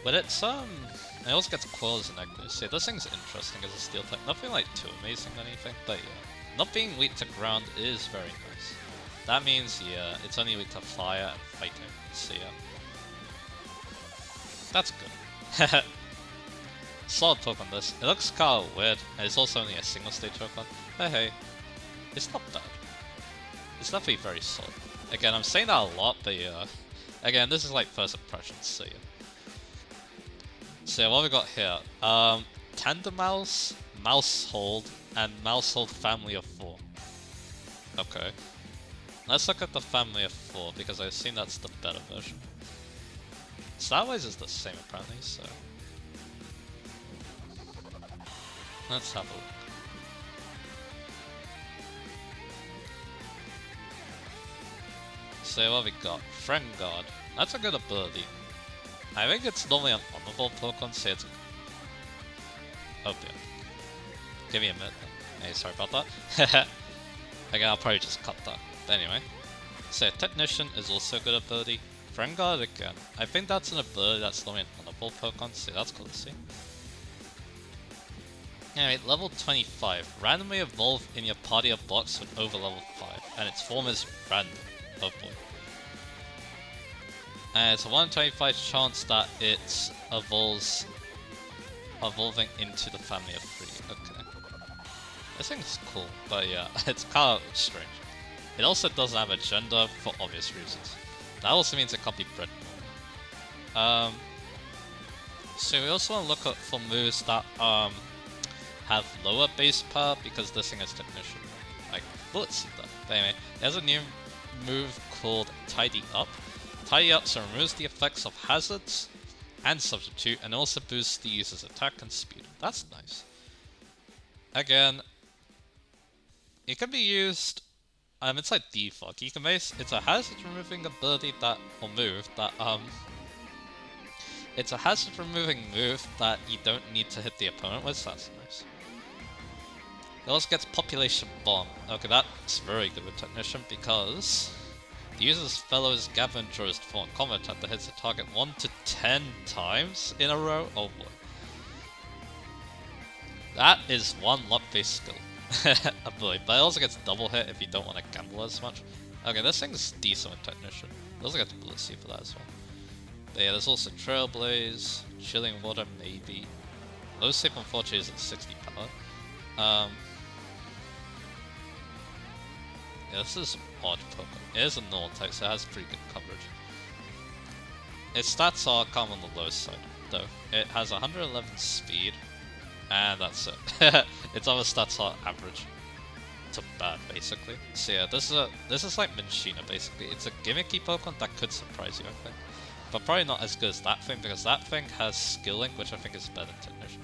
With its it also gets coils and negatives. So yeah, this thing's interesting as a steel type. Nothing like too amazing or anything, but yeah. Not being weak to ground is very nice. That means yeah, it's only weak to fire and fighting. So yeah. That's good. Solid Pokemon this. It looks kinda weird, and it's also only a single stage Pokemon. But hey, it's not bad. It's definitely very solid. Again, I'm saying that a lot, but yeah. Again, this is like first impressions, so yeah. So what we got here? Tandemaus, Mousehold, and Mousehold family of 4. Okay. Let's look at the family of 4, because I assume that's the better version. Stat-wise is the same apparently, so... Let's have a look. So what we got? Friend Guard. That's a good ability. I think it's normally an honorable Pokemon, so it's... Oh dear. Give me a minute. Hey, sorry about that. Okay, I'll probably just cut that. But anyway. So Technician is also a good ability. Friend Guard again. I think that's an ability that's normally an honorable Pokemon, so that's cool to see. Anyway, level 25. Randomly evolve in your party of blocks with over level 5, and its form is random. Oh boy. And it's a 1 in 25 chance that it evolving into the family of 3. Okay. This thing's cool, but yeah, it's kind of strange. It also doesn't have a gender for obvious reasons. That also means it can't be bred normal. So we also want to look for moves that have lower base power, because this thing is Technician. Like, well, let's see that. But anyway, there's a new move called Tidy Up. Tidy Up so removes the effects of hazards and substitute, and also boosts the user's attack and speed. That's nice. Again, it can be used. It's like default. You can base. It's a hazard removing ability that, or move that it's a hazard removing move that you don't need to hit the opponent with. So that's nice. It also gets Population Bomb. Okay, that's very good with Technician because the user's fellows gather and draws to form combat attack that hits the target 1 to 10 times in a row. Oh boy. That is one luck-based skill. A boy. But it also gets double hit if you don't want to gamble as much. Okay, this thing's decent with Technician. It also gets Blissey for that as well. But yeah, there's also Trailblaze, Chilling Water maybe. Low save unfortunately is at 60 power. Yeah, this is odd Pokemon. It is a normal type, so it has pretty good coverage. Its stats are kind of on the low side, though. It has 111 speed, and that's it. Its other stats are average to bad, basically. So yeah, this is like Minshina, basically. It's a gimmicky Pokemon that could surprise you, I think. But probably not as good as that thing, because that thing has Skilling, which I think is better than Technician.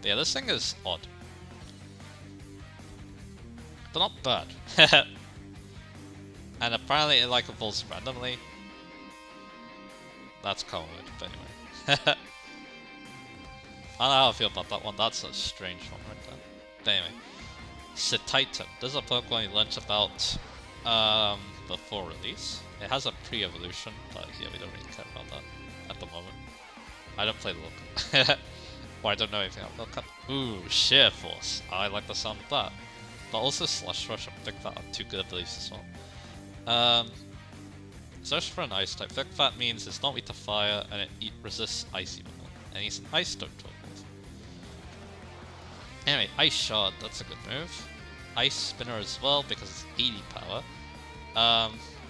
But yeah, this thing is odd. But not bad. And apparently it like evolves randomly. That's kind of weird, but anyway. I don't know how I feel about that one. That's a strange one right there. But anyway. Cetitan. This is a Pokemon you learnt about before release. It has a pre-evolution, but yeah, we don't really care about that at the moment. I don't play the Look. Or I don't know anything about Look. Ooh, Sheer Force. I like the sound of that. But also Slush Rush and Thick Fat are two good abilities as well. Search for an Ice type. Thick Fat means it's not weak to fire and it resists Icy Bubble. And he's an Ice Stone to evolve. Anyway, Ice Shard, that's a good move. Ice Spinner as well because it's 80 power.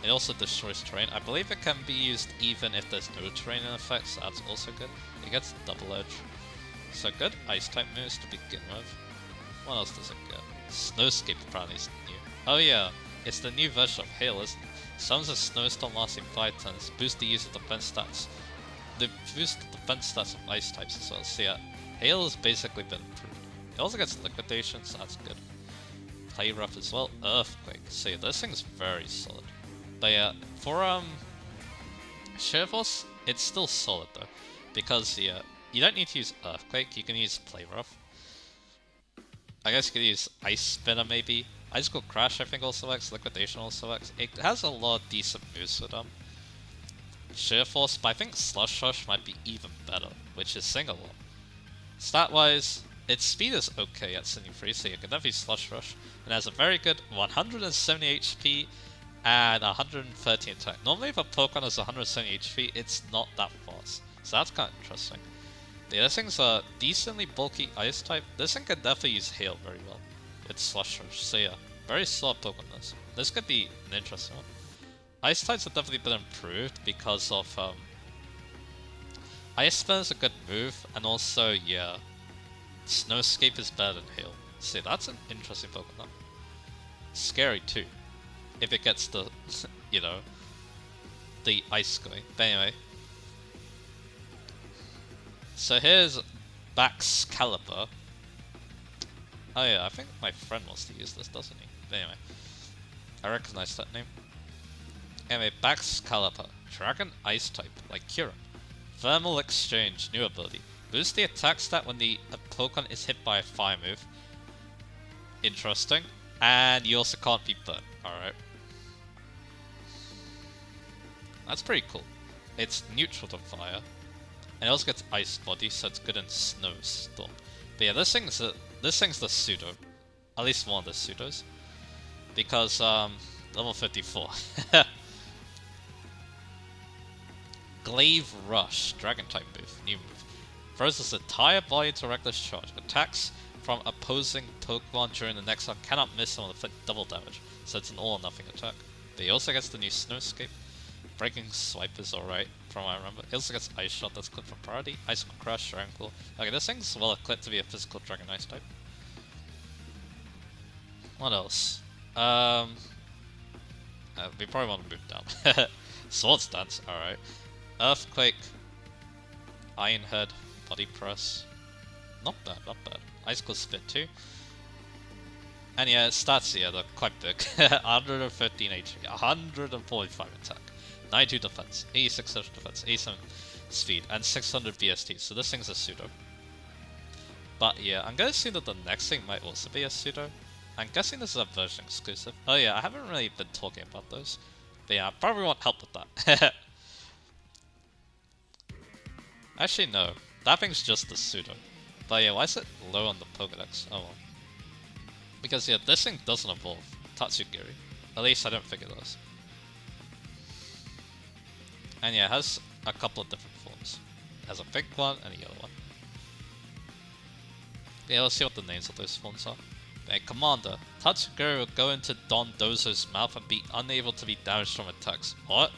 It also destroys terrain. I believe it can be used even if there's no terrain in effect, so that's also good. It gets Double Edge. So good Ice type moves to begin with. What else does it get? Snowscape apparently is new. Oh yeah, it's the new version of Hail, isn't it? Summons a snowstorm lasting 5 turns, boost the user's defense stats. They boost the defense stats of ice types as well. So yeah, Hail has basically been improved. It also gets Liquidation, so that's good. Play Rough as well. Earthquake. So yeah, this thing's very solid. But yeah, for Sheer Force, it's still solid though. Because yeah, you don't need to use Earthquake, you can use Play Rough. I guess you could use Ice Spinner maybe. Icicle Crash I think also works, Liquidation also works. It has a lot of decent moves with Sheer Force, but I think Slush Rush might be even better, which is Sing-A-Lot. Stat-wise, its speed is okay at 73, so you can definitely Slush Rush. And it has a very good 170 HP and 113 attack. Normally if a Pokemon has 170 HP, it's not that fast. So that's kind of interesting. Yeah, this thing's a decently bulky Ice type. This thing could definitely use Hail very well. It's Slush Rush, so yeah, very solid Pokemon this. This could be an interesting one. Ice types have definitely been improved because of Ice Spin is a good move, and also yeah, Snowscape is better than Hail. So that's an interesting Pokemon. Scary too, if it gets the you know, the ice going. But anyway. So here's Baxcalibur. Oh yeah, I think my friend wants to use this, doesn't he? But anyway, I recognize that name. Anyway, Baxcalibur. Dragon Ice type, like Kyurem. Thermal Exchange, new ability. Boost the attack stat when the Pokemon is hit by a fire move. Interesting. And you also can't be burnt. Alright. That's pretty cool. It's neutral to fire. And it also gets Ice Body, so it's good in Snowstorm. But yeah, this thing's the pseudo. At least one of the pseudos. Because, level 54. Glaive Rush, Dragon type move, new move. Throws its entire body into reckless charge. Attacks from opposing Pokemon during the next round cannot miss and will inflict double damage. So it's an all or nothing attack. But he also gets the new Snowscape. Breaking Swipe is alright, from what I remember. It also gets Ice Shot, that's good for priority. Icicle Crush, Dragon Claw. Okay, this thing's well equipped to be a physical Dragon Ice type. What else? We probably want to move down. Swords Dance, alright. Earthquake. Iron Head. Body Press. Not bad, not bad. Icicle Spit too. And yeah, stats here, they're quite big. 115 HP, 145 attack. 92 defense, 86 social defense, 87 speed, and 600 BST, so this thing's a pseudo. But yeah, I'm gonna assume that the next thing might also be a pseudo. I'm guessing this is a version exclusive. Oh yeah, I haven't really been talking about those. But yeah, I probably won't help with that. Actually no, that thing's just the pseudo. But yeah, why is it low on the Pokédex? Oh well. Because yeah, this thing doesn't evolve. Tatsugiri. At least I don't think it does. And yeah, it has a couple of different forms. It has a pink one and a yellow one. Yeah, let's see what the names of those forms are. Okay, Commander. Tatsugiri will go into Don Dozo's mouth and be unable to be damaged from attacks. What?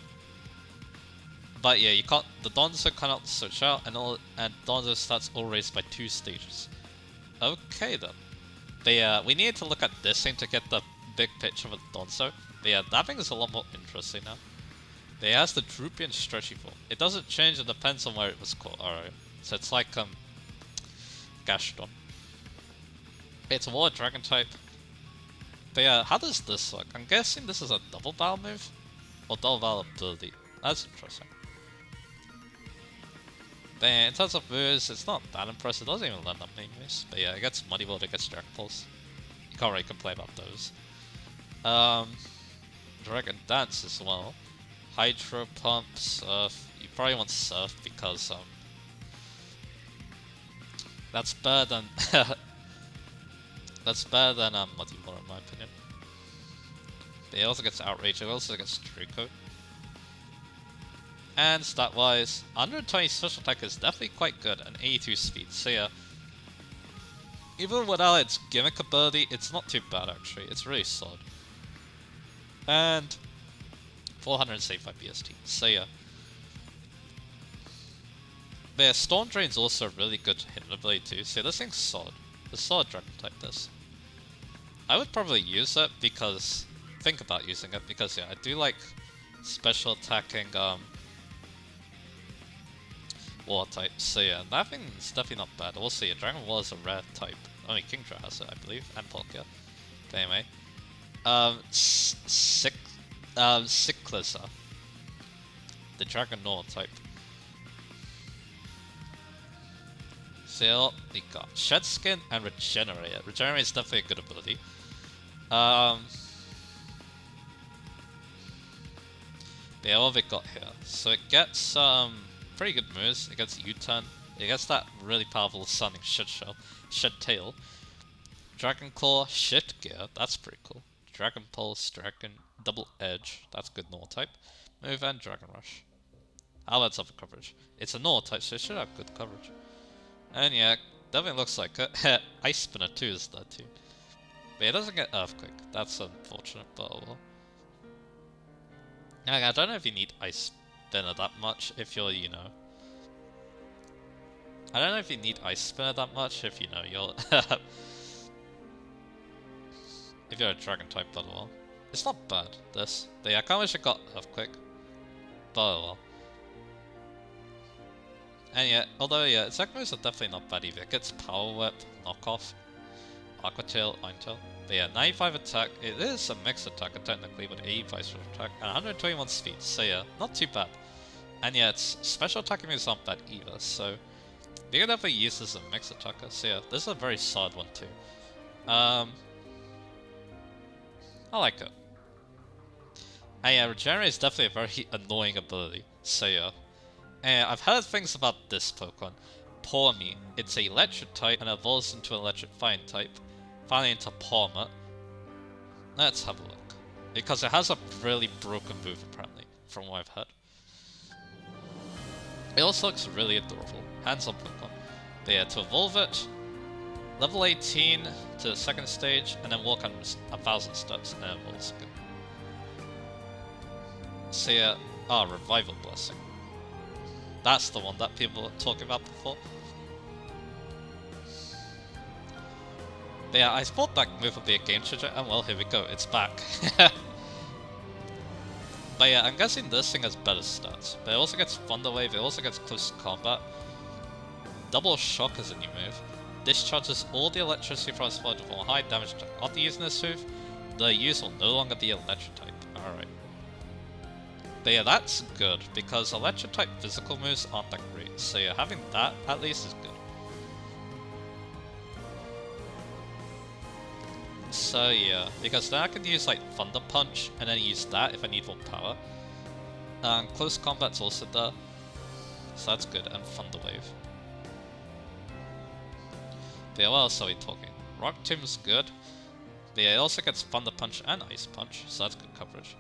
But yeah, you can't. The Donzo cannot switch out, and Donzo stats all raised by 2 stages. Okay then. But yeah, we need to look at this thing to get the big picture of the Donzo. But yeah, that thing is a lot more interesting now. But it has the droopy and stretchy form. It doesn't change, it depends on where it was caught. Alright. So it's like Gastrodon. It's a water dragon type. But yeah, how does this work? I'm guessing this is a double battle move? Or double battle ability. That's interesting. But yeah, in terms of moves, it's not that impressive. It doesn't even land up many moves. But yeah, it gets Muddy Water, it gets Dragon Pulse. You can't really complain about those. Dragon Dance as well. Hydro Pump, Surf. You probably want Surf because that's better than Muddy Water in my opinion. But it also gets Outrage, it also gets Draco. And stat wise, 120 special attack is definitely quite good and 82 speed, so yeah. Even without its gimmick ability, it's not too bad actually, it's really solid. And 475 BST, so yeah. But yeah, Storm Drain's also a really good hidden ability too, so this thing's solid. It's solid dragon type this. I would probably use it because, think about using it, because yeah, I do like special attacking water type, so yeah, that thing's definitely not bad. Also yeah, Dragon Wall is a rare type. Only Kingdra has it, I believe, and Palkia. But anyway. Cyclosa. The Dragonaut type. So we got Shed Skin and Regenerate. Regenerate is definitely a good ability. Yeah, what have we got here? So it gets pretty good moves. It gets U-turn. It gets that really powerful sounding Shed Tail. Dragon Claw, Shed Gear. That's pretty cool. Dragon Pulse, Dragon Double Edge. That's good Gnaw type. Move and Dragon Rush. How about other coverage? It's a Gnaw type, so it should have good coverage. And yeah, definitely looks like it. Ice Spinner 2 is there too. But it doesn't get Earthquake. That's unfortunate, but oh well. I don't know if you need Ice Spinner that much if you're, you know... I don't know if you need Ice Spinner that much if, you know, you're... if you're a Dragon type, but well. It's not bad, this. But yeah, I kinda wish I got Earthquake. But oh well. And yeah, although yeah, its moves are definitely not bad either. It gets Power Whip, Knockoff, Aqua Tail, Iron Tail. But yeah, 95 attack, it is a mixed attacker technically, but 85 special attack, and 121 speed, so yeah, not too bad. And yeah, its special attacking moves aren't bad either, so you can definitely use this as a mixed attacker, so yeah, this is a very solid one too. I like it. And yeah, Regenerate is definitely a very annoying ability, so yeah. And I've heard things about this Pokemon. Pawmi. It's a electric type and evolves into an electric fire type. Finally into Palmer. Let's have a look. Because it has a really broken move apparently, from what I've heard. It also looks really adorable. Hands-on Pokemon. But yeah, to evolve it, level 18 to the second stage, and then walk on 1,000 steps, and then it evolves again. So yeah, Revival Blessing. That's the one that people were talking about before. But yeah, I thought that move would be a game changer, and well, here we go, it's back. But yeah, I'm guessing this thing has better stats. But it also gets Thunder Wave, it also gets Close Combat. Double Shock is a new move. Discharges all the electricity from its foot for a high damage attack. After using this move, the user will no longer be electric type. Alright. But yeah, that's good, because electric type physical moves aren't that great, so yeah, having that at least is good. So yeah, because then I can use like Thunder Punch and then use that if I need more power. Close combat's also there, so that's good, and Thunder Wave. But yeah, what else are we talking? Rock Tomb's good. But yeah, it also gets Thunder Punch and Ice Punch, so that's good coverage.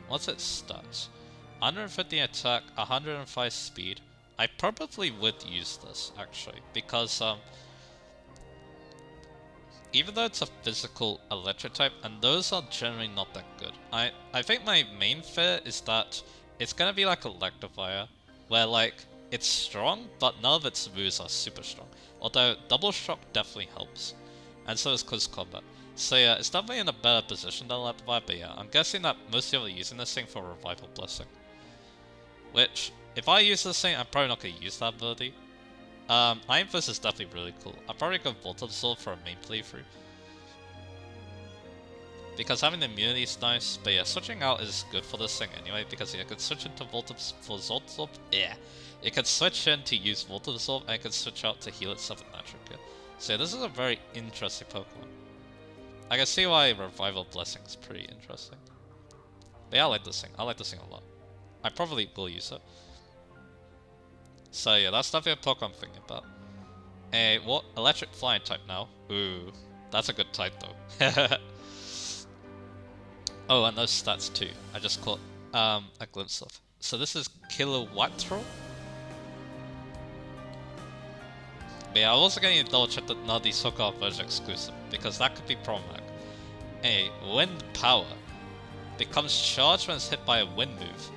What's its stats? 150 attack, 105 speed. I probably would use this, actually, because even though it's a physical electric type, and those are generally not that good. I think my main fear is that it's gonna be like Electivire, where like, it's strong, but none of its moves are super strong. Although, Double Shock definitely helps. And so is Close Combat. So yeah, it's definitely in a better position than Electivire, but yeah, I'm guessing that most people are using this thing for Revival Blessing. Which, if I use this thing, I'm probably not going to use that ability. Iron Fist is definitely really cool. I'll probably go Volt Absorb for a main playthrough. Because having the immunity is nice, but yeah, switching out is good for this thing anyway, because yeah, I could switch into Volt Absorb, yeah. It could switch in to use Volt Absorb, and it could switch out to heal itself with Natural Cure. So yeah, this is a very interesting Pokemon. I can see why Revival Blessing is pretty interesting. But yeah, I like this thing. I like this thing a lot. I probably will use it. So yeah, that's definitely a Pokemon I'm thinking about. What? Electric Flying type now. Ooh, that's a good type though. Oh, and those stats too. I just caught a glimpse of. So this is Kilowattrol. But yeah, I'm also going to double check that none of these Pokemon version exclusive, because that could be problematic. Wind Power. Becomes charged when it's hit by a wind move.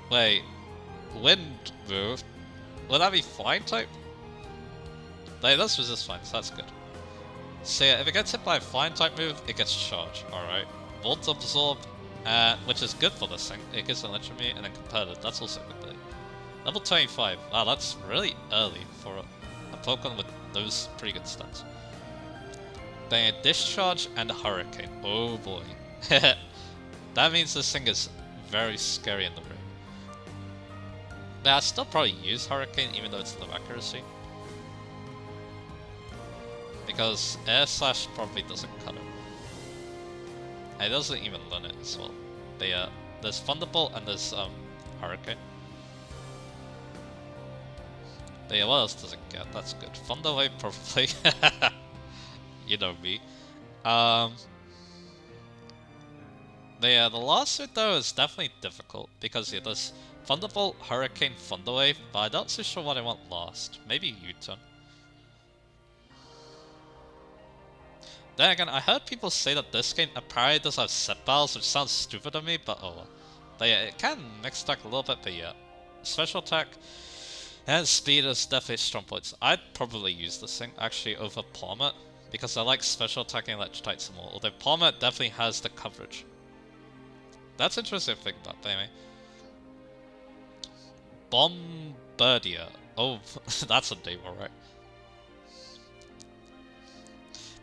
Wait, wind move? Would that be flying type? Like, that's resist flying, so that's good. So yeah, if it gets hit by a flying type move, it gets charged, alright. Volt Absorb, which is good for this thing. It gives an Electric and then competitive, that's also a good thing. Level 25, wow, that's really early for a Pokemon with those pretty good stats. Then a Discharge and a Hurricane, oh boy. That means this thing is very scary in the room. But I'd still probably use Hurricane even though it's low accuracy. Because Air Slash probably doesn't cut it. And it doesn't even learn it as well. But yeah, there's Thunderbolt and there's Hurricane. But yeah, what else does it get? That's good. Thunder Wave probably. You know me. But yeah, the last suit though is definitely difficult because yeah, there's Thunderbolt, Hurricane, Thunderwave, but I'm not so sure what I want last. Maybe U-turn. Then again, I heard people say that this game apparently does have set battles, which sounds stupid to me, but oh well. But yeah, it can mix attack a little bit, but yeah. Special attack and speed is definitely strong points. I'd probably use this thing actually over Palmet, because I like special attacking Electrotypes more, although Palmet definitely has the coverage. That's interesting to think about, but anyway. Bombardier. Oh, that's a name, alright.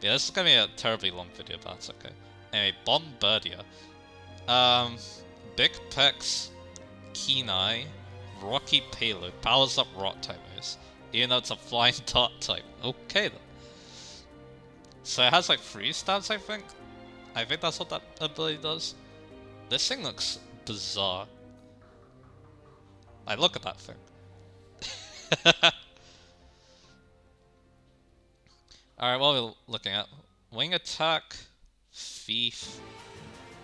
Yeah, this is gonna be a terribly long video, but that's okay. Anyway, Bombardier. Big Pecs, Keen Eye, Rocky Payload, powers up rock type moves, even though it's a flying dart type. Okay then. So it has like 3 stabs, I think. I think that's what that ability does. This thing looks bizarre. Like, look at that thing. Alright, what are we looking at? Wing Attack, Thief.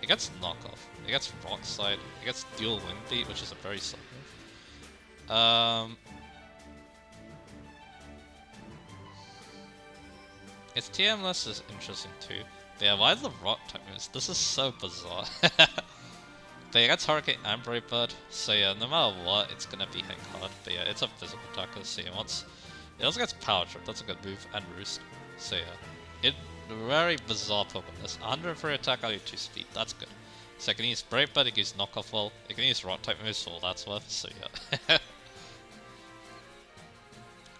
It gets Knockoff. It gets Rock Slide. It gets Dual Wing Beat, which is a very slow move. Its TM list is interesting too. But yeah, why the Rock type moves? This is so bizarre. But yeah, it gets Hurricane and Brave Bird, so yeah, no matter what, it's gonna be hitting hard. But yeah, it's a physical attacker, so yeah, it also gets Power Trip, that's a good move, and Roost. So yeah, very bizarre Pokemon. This 103 attack, I do 2 speed, that's good. So I can use Brave Bird, it can use Knockoff Wall, it can use Rock type moves for all that's worth, so yeah.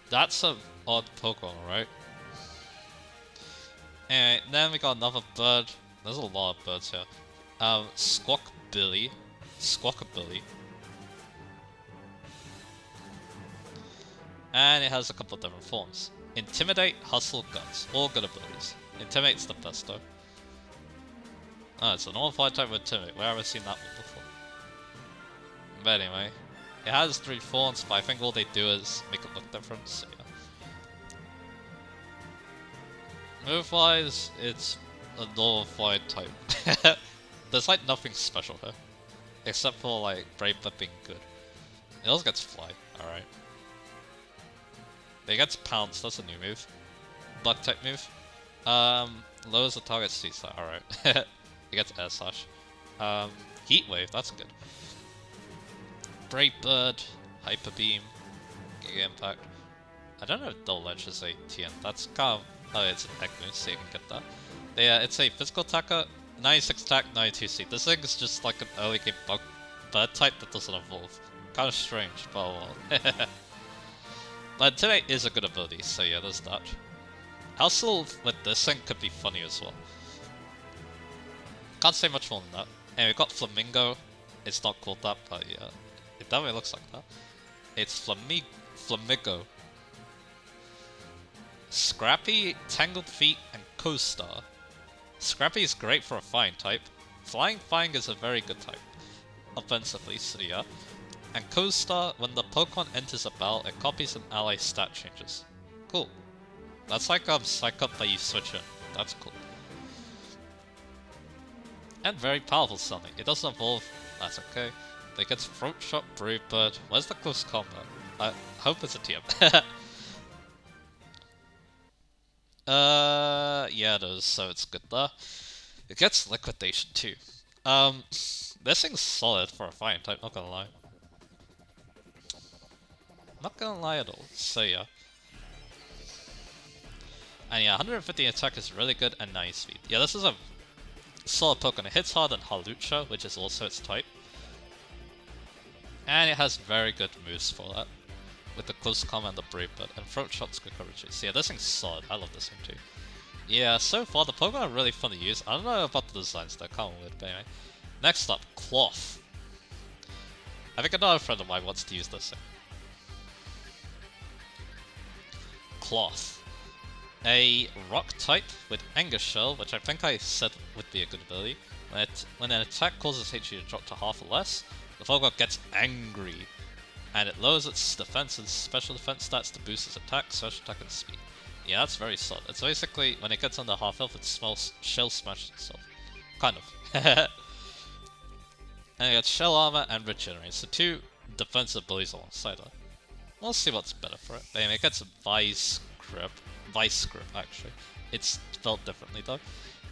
That's an odd Pokemon, right? Anyway, then we got another bird. There's a lot of birds here. Squawkabilly. And it has a couple of different forms. Intimidate, Hustle, Guns. All good abilities. Intimidate's the best though. Oh, it's a normal fire type with Intimidate. Where have I seen that one before? But anyway, it has 3 forms, but I think all they do is make it look different, so yeah. Move-wise, it's a normal fire type. There's like nothing special here. Except for like Brave Bird being good. It also gets Fly, alright. It gets Pounce, that's a new move. Bug type move. Lowers the target's C-star, alright. It gets Air Slash. Heat Wave, that's good. Brave Bird, Hyper Beam, Giga Impact. I don't know if Double Edge is a TN, that's kind of... Oh, it's an egg move, so you can get that. But yeah, it's a physical attacker, 96 attack, 92 C. This thing is just like an early game bug bird type that doesn't evolve. Kind of strange, but oh well. But today is a good ability, so yeah, there's that. Hustle with this thing could be funny as well. Can't say much more than that. And we've got Flamingo. It's not called that, but yeah, it definitely looks like that. It's Flamigo. Scrappy, Tangled Feet, and Co-Star. Scrappy is great for a flying type. Flying is a very good type. Offensively, so yeah. And Co-Star, when the Pokemon enters a battle, it copies an ally stat changes. Cool. That's like Psych Up, but you switch in. That's cool. And very powerful sounding. It doesn't evolve, that's okay. But it gets Throat Shot, Brave Bird. Where's the close combat? I hope it's a TM. Yeah it is, so it's good there. It gets Liquidation too. This thing's solid for a fighting type, not gonna lie. Not gonna lie at all, so yeah. And yeah, 150 attack is really good and 90 speed. Yeah, this is a solid Pokemon. It hits hard than Hawlucha, which is also its type. And it has very good moves for that. With the Close Combat and the Brave Bird, and Throat Shot's good coverage. So yeah, this thing's solid. I love this thing too. Yeah, so far the Pokemon are really fun to use. I don't know about the designs, they're kind of weird, but anyway. Next up, Cloth. I think another friend of mine wants to use this thing. Cloth. A rock type with Anger Shell, which I think I said would be a good ability. When an attack causes HP to drop to half or less, the Pokemon gets angry. And it lowers its defense and special defense stats to boost its attack, special attack, and speed. Yeah, that's very solid. It's basically, when it gets under half health, it shell smashes itself. Kind of. And it gets Shell Armor and Regenerate, so 2 defensive abilities alongside that. We'll see what's better for it. But anyway, it gets Vice Grip, actually. It's spelled differently though.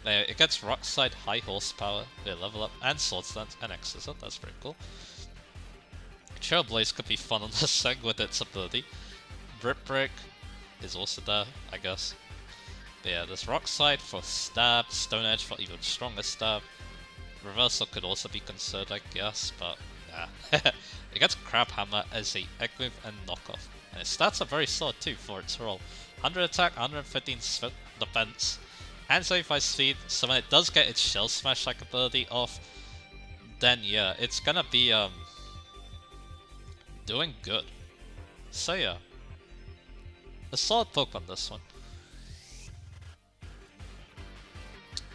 It gets Rock Slide, High Horsepower, Level Up, and Sword Stance, and Exorcism. That's pretty cool. Trailblaze could be fun on this thing with its ability. Brick Break is also there, I guess. But yeah, there's Rock Slide for stab, Stone Edge for even stronger stab. Reversal could also be considered, I guess, but nah. It gets Crab Hammer as a egg move and knockoff. And its stats are very solid too for its role. 100 attack, 115 defense, and 75 speed, so when it does get its Shell Smash like ability off, then yeah, it's gonna be doing good. So yeah, a solid Pokemon this one.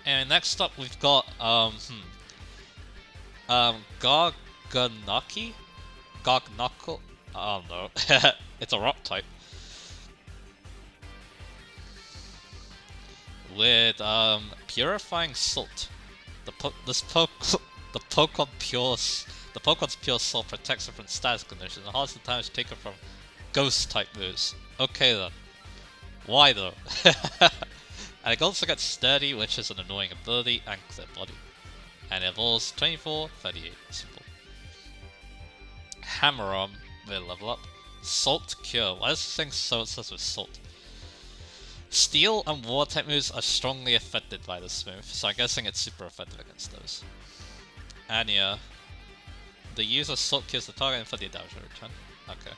And next up we've got Garganaki? Gargnako? I don't know. It's a rock type. With Purifying Salt. The Pokemon's pure salt protects it from status conditions and halves the damage taken from ghost type moves. Okay then. Why though? And it also gets Sturdy, which is an annoying ability, and Clear Body. And it evolves 24, 38. Simple. Hammer Arm will level up. Salt Cure. Why is this thing so obsessed with salt? Steel and Water type moves are strongly affected by this move, so I'm guessing it's super effective against those. And yeah, the user Salt Cures the target and for the damage return. Okay.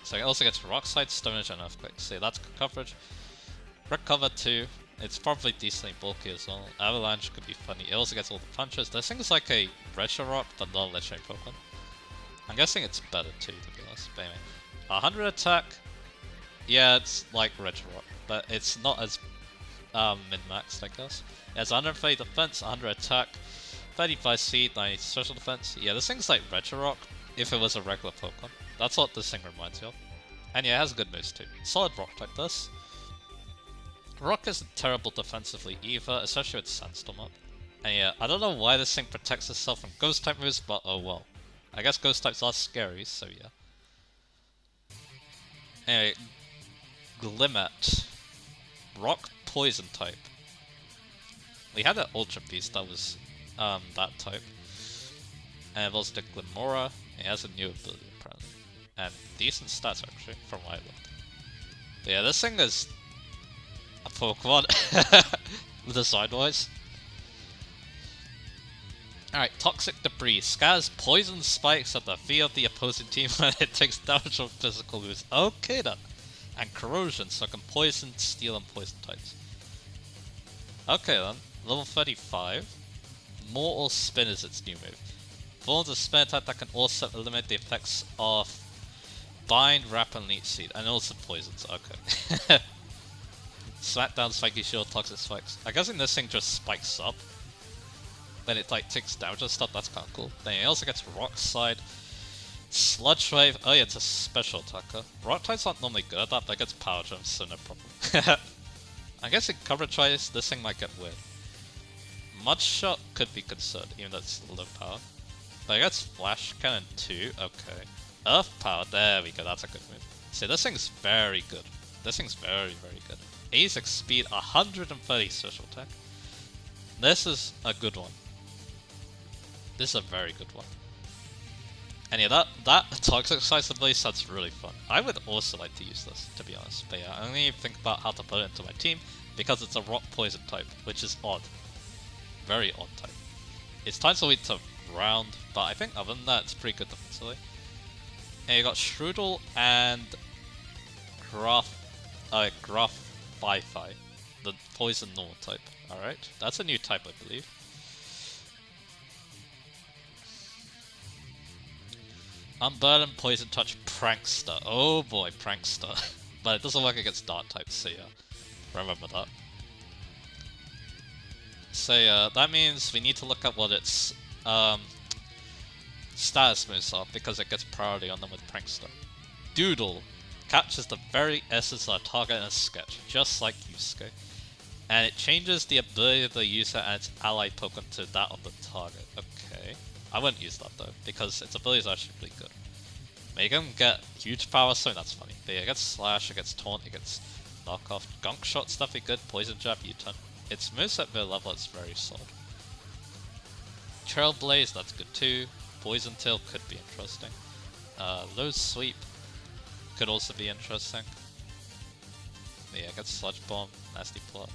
So it also gets Rock Slide, Stone Edge, and Earthquake. So that's good coverage. Recover 2. It's probably decently bulky as well. Avalanche could be funny. It also gets all the punches. This thing's like a Retro Rock, but not a legendary Pokemon. I'm guessing it's better too, to be honest. But anyway, 100 attack, Yeah, it's like Regirock, but it's not as min-maxed, I guess. It has 130 defense, 100 attack, 35 speed, 90 special defense. Yeah, this thing's like Regirock if it was a regular Pokemon. That's what this thing reminds me of. And yeah, it has good moves too. Solid Rock type this. Rock isn't terrible defensively either, especially with Sandstorm up. And yeah, I don't know why this thing protects itself from Ghost type moves, but oh well. I guess Ghost types are scary, so yeah. Anyway, Glimet. Rock Poison type. We had an Ultra Beast that was that type. And it was the Glimora. It has a new ability apparently. And decent stats actually, from what I looked. But yeah, this thing is a Pokemon design-wise. Alright, Toxic Debris. Scatters poison spikes at the feet of the opposing team when it takes damage from physical moves. Okay then. And Corrosion, so it can poison, steel, and poison types. Okay then. Level 35. Mortal Spin is its new move. Forms a spin attack that can also eliminate the effects of Bind, Wrap, and Leech Seed, and also poisons. Okay. Smackdown, Spiky Shield, Toxic Spikes. I'm guessing this thing just spikes up when it like takes damage and stuff. That's kind of cool. Then it also gets Rock Slide, Sludge Wave. Oh yeah, it's a special attacker. Rock types aren't normally good at that, but it gets Power Jumps, so no problem. I guess in coverage wise, this thing might get weird. Mud Shot could be considered, even though it's low power. But it gets Flash Cannon too. Okay. Earth Power. There we go. That's a good move. See, this thing's very good. This thing's very, very good. 86 speed, 130 special attack. This is a good one. This is a very good one. And yeah, that Toxic Size ability sounds really fun. I would also like to use this, to be honest. But yeah, I only think about how to put it into my team because it's a Rock Poison type, which is odd. Very odd type. It's time for me to round, but I think other than that, it's pretty good defensively. And you got Strudel and Gruff Fi-Fi, the poison normal type. Alright, that's a new type, I believe. Unburden, Poison Touch, Prankster. Oh boy, Prankster. But it doesn't work against Dark types, so yeah. Remember that. So yeah, that means we need to look at what its status moves are, because it gets priority on them with Prankster. Doodle captures the very essence of a target in a sketch, just like Yusuke. And it changes the ability of the user and its ally Pokemon to that of the target. Okay. I wouldn't use that though, because its ability is actually pretty good. Make him get huge power, so that's funny. But yeah, it gets Slash, it gets Taunt, it gets Knockoff, Gunk Shot, stuff be good, Poison Jab, U-Turn. Its moveset per level is very solid. Trailblaze, that's good too. Poison Tail could be interesting. Low Sweep could also be interesting. But yeah, it gets Sludge Bomb, nasty plot.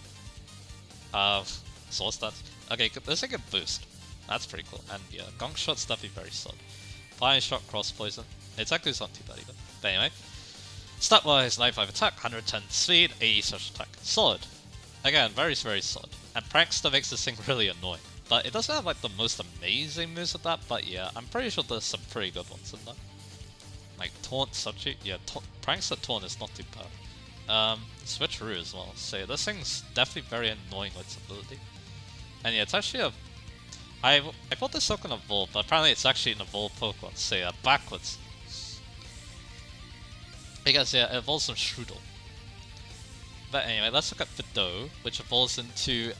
Source stats. Okay, this thing can boost. That's pretty cool. And yeah, Gunk Shot's definitely very solid. Fire Shot, Cross Poison. Its Echo's not too bad either. But anyway, stat wise, 95 attack, 110 speed, 80 special attack. Solid. Again, very, very solid. And Prankster makes this thing really annoying. But it doesn't have like the most amazing moves at that, but yeah, I'm pretty sure there's some pretty good ones in there. Like Taunt, Substitute, yeah, Prankster Taunt is not too bad. Switcheroo as well, so yeah, this thing's definitely very annoying with its ability. And yeah, it's actually a... I thought this was going to evolve, but apparently it's actually an evolved Pokemon, so yeah, backwards. Because yeah, it evolves from Strudel. But anyway, let's look at Fidough, which evolves into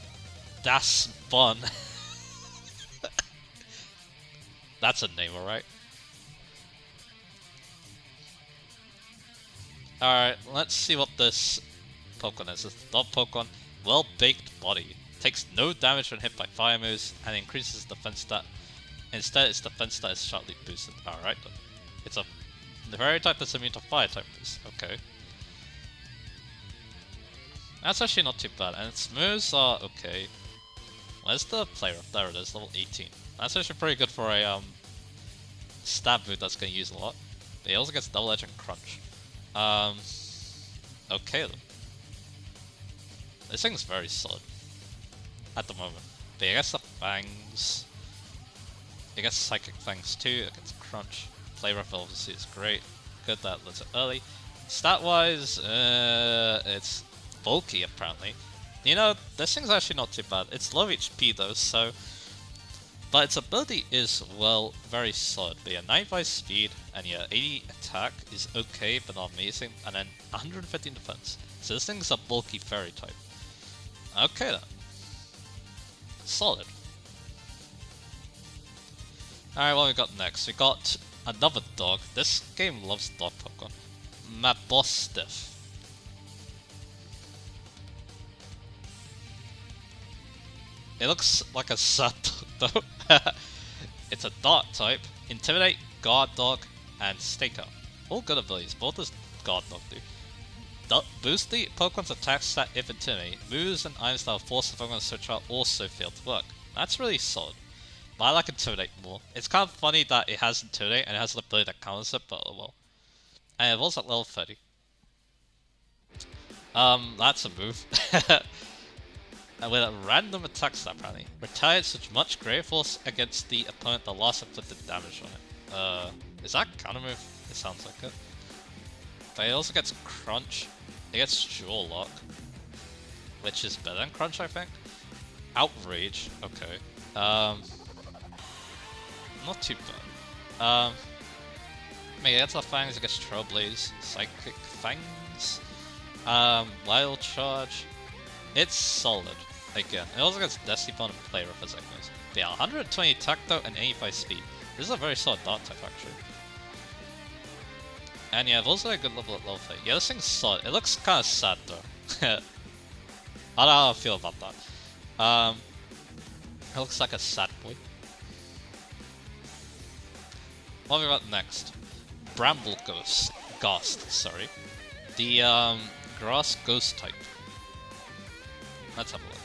Das Bun. That's a name, alright? Alright, let's see what this Pokemon is. It's a dog Pokemon, Well-Baked Body. Takes no damage when hit by fire moves and increases defense stat. Instead, its defense stat is sharply boosted. Alright then. It's a very type that's immune to fire type moves. Okay. That's actually not too bad, and its moves are okay. Where's the player? There it is, level 18. That's actually pretty good for a stab move that's going to use a lot. But he also gets Double Edge and Crunch. Okay then. This thing's very solid at the moment. But it gets the Fangs. It gets Psychic Fangs too, it gets Crunch. Play Rough obviously is great. Good that lets it early. Stat-wise, it's bulky apparently. You know, this thing's actually not too bad. It's low HP though, so... But its ability is, well, very solid. But yeah, 95 speed, and yeah, 80 attack is okay, but not amazing. And then 115 defense. So this thing's a bulky fairy type. Okay then. Solid. Alright, what we got next? We got another dog. This game loves dog Pokemon. Mabostiff. It looks like a sad dog though. It's a dark type, Intimidate, Guard Dog, and Staker. All good abilities, both as Guard Dog do. Boost the Pokemon's attack stat if Intimidate. Moves and items that will force the Pokemon to switch out also fail to work. That's really solid. But I like Intimidate more. It's kind of funny that it has Intimidate and it has an ability that counters it, but oh well. And it was at level 30. That's a move. And with a random attack stat apparently. Retaliates with much greater force against the opponent that last inflicted damage on it. Is that counter move? It sounds like it. But it also gets Crunch. It gets Jaw Lock, which is better than Crunch, I think. Outrage, okay. Not too bad. It gets a Fangs, it gets Trailblaze, Psychic Fangs, Wild Charge. It's solid. Again, it also gets Destiny Bond and Play Rough as moves. But yeah, 120 attack though and 85 speed. This is a very solid Dark type actually. And yeah, I've also got a good level at level 30. Yeah, this thing's solid. It looks kind of sad though. I don't know how I feel about that. It looks like a sad boy. What have we got next? Bramble Ghost, sorry. The Grass Ghost type. Let's have a look.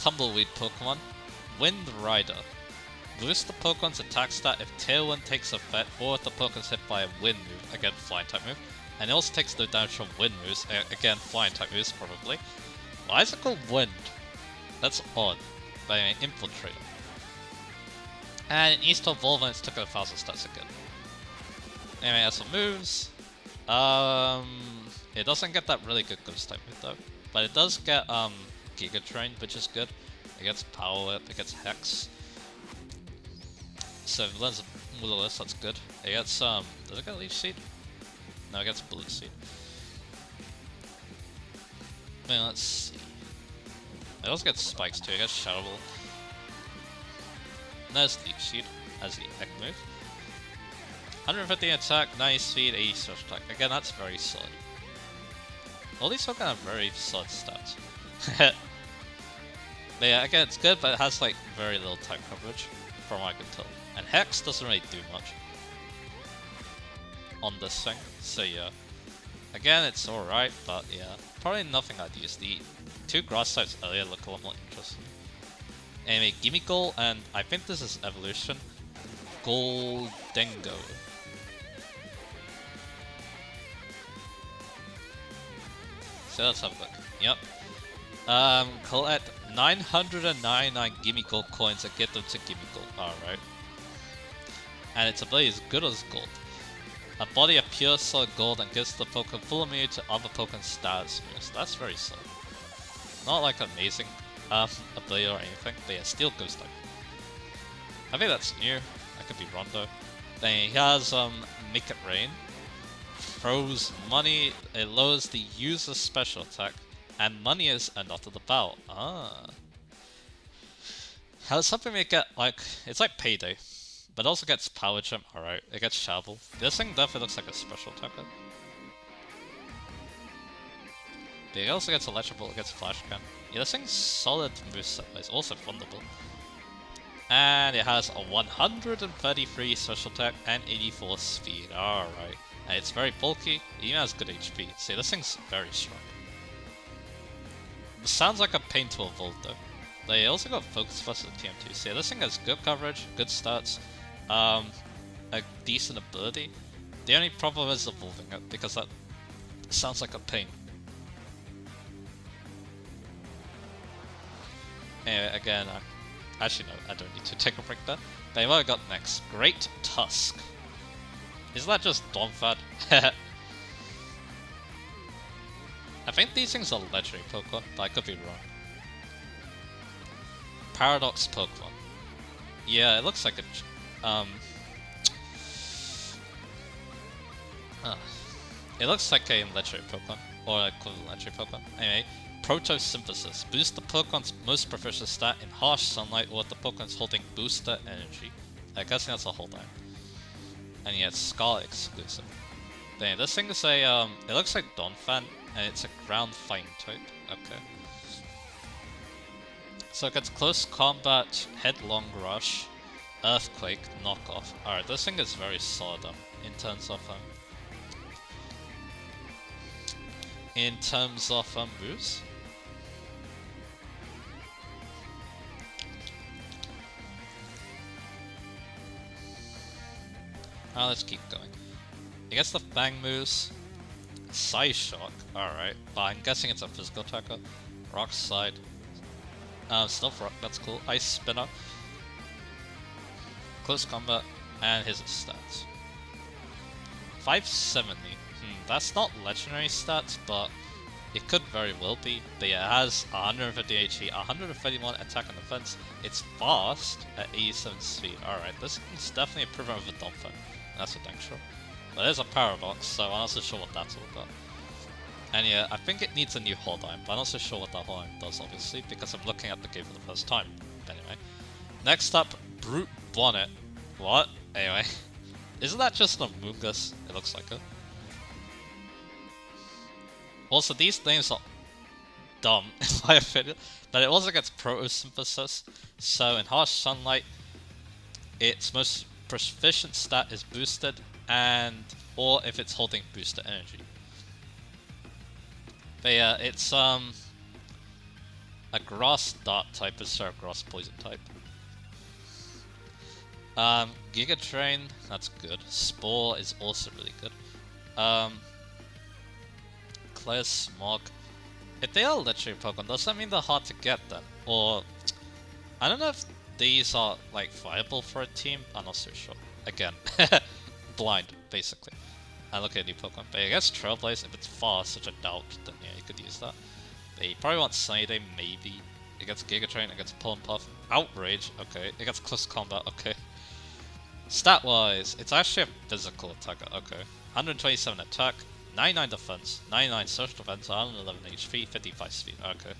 Tumbleweed Pokemon. Wind Rider. Boost the Pokemon's attack stat if Tailwind takes effect or if the Pokemon's hit by a Wind move, again Flying type move. And it also takes no damage from Wind moves, again Flying type moves probably. Why is it called Wind? That's odd. By an Infiltrator. And it needs to evolve and it's took 1,000 stats again. Anyway, it has some moves. It doesn't get that really good Ghost type move though. But it does get Giga Drain, which is good. It gets Power Whip, it gets Hex. So if it learns Will-O-Wisp, that's good. It gets does it get Leech Seed? No, it gets Bullet Seed. Now let's see. It also gets Spikes too, it gets Shadow Ball. And there's Leech Seed as the Egg move. 150 attack, 90 speed, 80 special attack. Again, that's very solid. All these Pokemon have very solid stats. But yeah, again, it's good, but it has like very little type coverage, from what I can tell. And Hex doesn't really do much on this thing, so yeah. Again, it's alright, but yeah, probably nothing I'd use. The two grass types earlier look a lot more interesting. Anyway, Gimmighoul, and I think this is evolution. Goldengo. So let's have a look. Yep. Collect 999 Gimmighoul coins and get them to Gimmighoul. Alright. And its ability is good as gold. A body of pure solid gold and gives the Pokemon full immunity to other Pokemon status moves. That's very solid. Not like amazing ability or anything, but yeah, Steel Ghost type. I think that's new. I could be wrong though. Then he has Make It Rain. Throws money, it lowers the user's special attack, and money is a knot of the battle. Ah. How does something make it like, it's like Payday, but it also gets Power Gem, alright, it gets Shovel. This thing definitely looks like a special attacker. But it also gets Electric Ball, it gets Flash Can. Yeah, this thing's solid moveset, but it's also Thunderbolt. And it has a 133 special attack and 84 speed, alright. And it's very bulky, it even has good HP. See, this thing's very strong. It sounds like a pain to evolve though. They also got Focus Plus at TM2. See, this thing has good coverage, good stats, a decent ability. The only problem is evolving it, because that sounds like a pain. Anyway, again, actually no, I don't need to take a break there. But what I got next? Great Tusk. Is that just Donphan? I think these things are legendary Pokemon, but I could be wrong. Paradox Pokemon. Yeah, it looks like a... it looks like a legendary Pokemon, or equivalent legendary Pokemon. Anyway, Photosynthesis. Boost the Pokemon's most proficient stat in harsh sunlight or if the Pokemon's holding booster energy. I guess that's a hold on. And yeah, it's Scarlet exclusive. But yeah, this thing is a, it looks like Donphan, and it's a ground fighting type. Okay. So it gets close combat, headlong rush, earthquake, knockoff. Alright, this thing is very solid in terms of moves. Alright, let's keep going. It gets the Fang moves. Psy Shock, alright, but I'm guessing it's a physical attacker. Rock Slide. Stealth Rock, that's cool. Ice Spinner. Close Combat, and his stats. 570. That's not legendary stats, but it could very well be. But yeah, it has 150 HP, 131 attack and defense. It's fast at 87 speed. Alright, this is definitely a improvement over Donphan. That's for dang sure. But there's a Paradox, so I'm not so sure what that's all about. And yeah, I think it needs a new hold on, but I'm not so sure what that hold on does, obviously, because I'm looking at the game for the first time. Anyway. Next up, Brute Bonnet. What? Anyway. Isn't that just a Mungus? It looks like it. Also, these names are dumb, in my opinion, but it also gets Photosynthesis, so in harsh sunlight, its most proficient stat is boosted, or if it's holding booster energy. But yeah, it's a grass dart type instead of grass poison type. Giga Train, that's good. Spore is also really good. Clear Smog. If they are legendary Pokemon, does that mean they're hard to get then? Or I don't know if these are like viable for a team. I'm not so sure. Again, blind basically. I look at new Pokemon, but I guess Trailblaze, if it's fast, which I doubt, then yeah, you could use that. But you probably want Sunny Day, maybe. It gets Giga Train, it gets Pull and Puff. Outrage, okay. It gets Close Combat, okay. Stat-wise, it's actually a physical attacker, okay. 127 attack, 99 defense, 99 social defense, 111 HP, 55 speed, okay.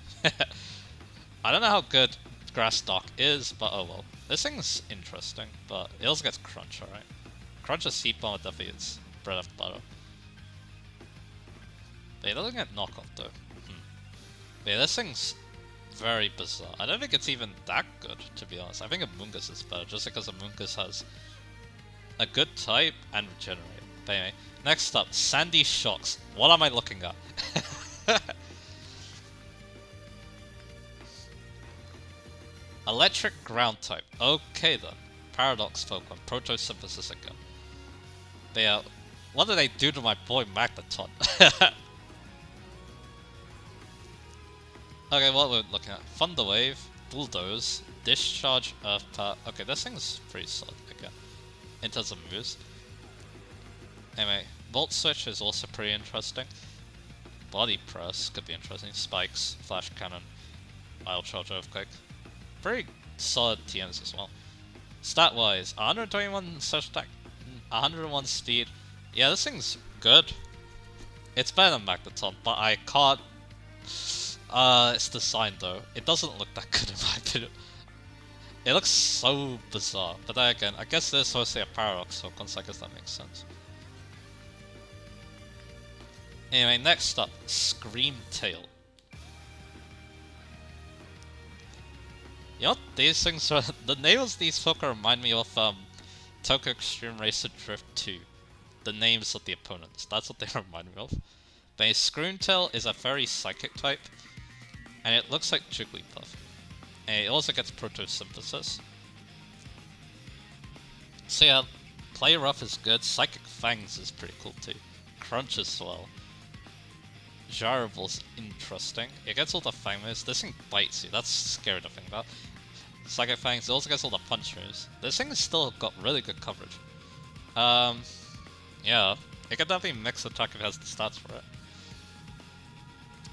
I don't know how good Grass Dark is, but oh well. This thing's interesting, but it also gets Crunch, alright. Crunch is Seed Bomb, definitely it's bread of butter. But it doesn't get knockoff though. But yeah, this thing's very bizarre. I don't think it's even that good, to be honest. I think Amoonguss is better, just because Amoonguss has a good type and regenerate. But anyway, next up, Sandy Shocks. What am I looking at? Electric ground type. Okay then. Paradox Pokemon. Photosynthesis again. But yeah, what did they do to my boy Magneton? Okay, what we're looking at. Thunder Wave, Bulldoze, Discharge, Earth Power. Okay, this thing's pretty solid again. In terms of moves. Anyway, Volt Switch is also pretty interesting. Body Press could be interesting. Spikes, Flash Cannon, Wild Charge, Earthquake. Pretty solid TMs as well. Stat wise, 121 search attack, 101 speed. Yeah, this thing's good. It's better than Magneton, but I can't. It's designed though. It doesn't look that good in my opinion. It looks so bizarre. But then again, I guess there's mostly a Paradox, so I guess that makes sense. Anyway, next up, Scream Tail. You know what these things are? The names of these Pokemon remind me of Tokyo Extreme Racer Drift 2. The names of the opponents. That's what they remind me of. But Screamtail is a very psychic type, and it looks like Jigglypuff. And it also gets Photosynthesis. So yeah, Play Rough is good. Psychic Fangs is pretty cool too. Crunch as well. Gyrobal's interesting. It gets all the Fang moves. This thing bites you. That's scary to think about. Psychic Fangs, it also gets all the punch moves. This thing has still got really good coverage. Yeah, it can definitely mix attack if it has the stats for it.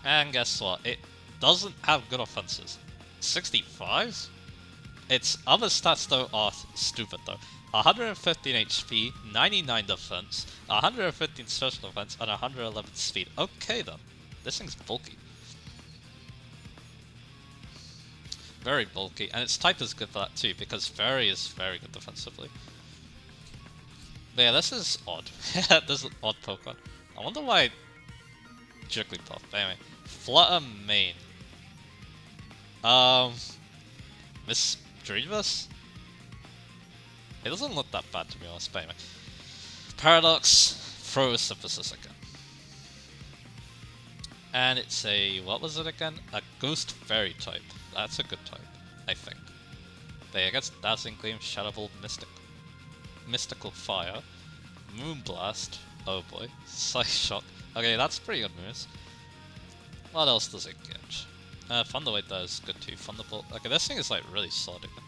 And guess what? It doesn't have good offenses. 65s? Its other stats though are stupid though. 115 HP, 99 defense, 115 special defense, and 111 speed. Okay then. This thing's bulky. Very bulky, and its type is good for that too, because Fairy is very good defensively. But yeah, this is odd. This is an odd Pokemon. I wonder why Jigglypuff. But anyway, Flutter Mane. Mischievous? It doesn't look that bad to be honest, but anyway. Paradox, Photosynthesis again. And it's a, what was it again? A Ghost Fairy type. That's a good type, I think. But yeah, it gets Dazzling Gleam, Shadow Ball, Mystical Fire, Moonblast, oh boy, Psyshock. Okay, that's pretty good moves. What else does it get? Thunderwave does good too, Thunderbolt. Okay, this thing is like really solid again.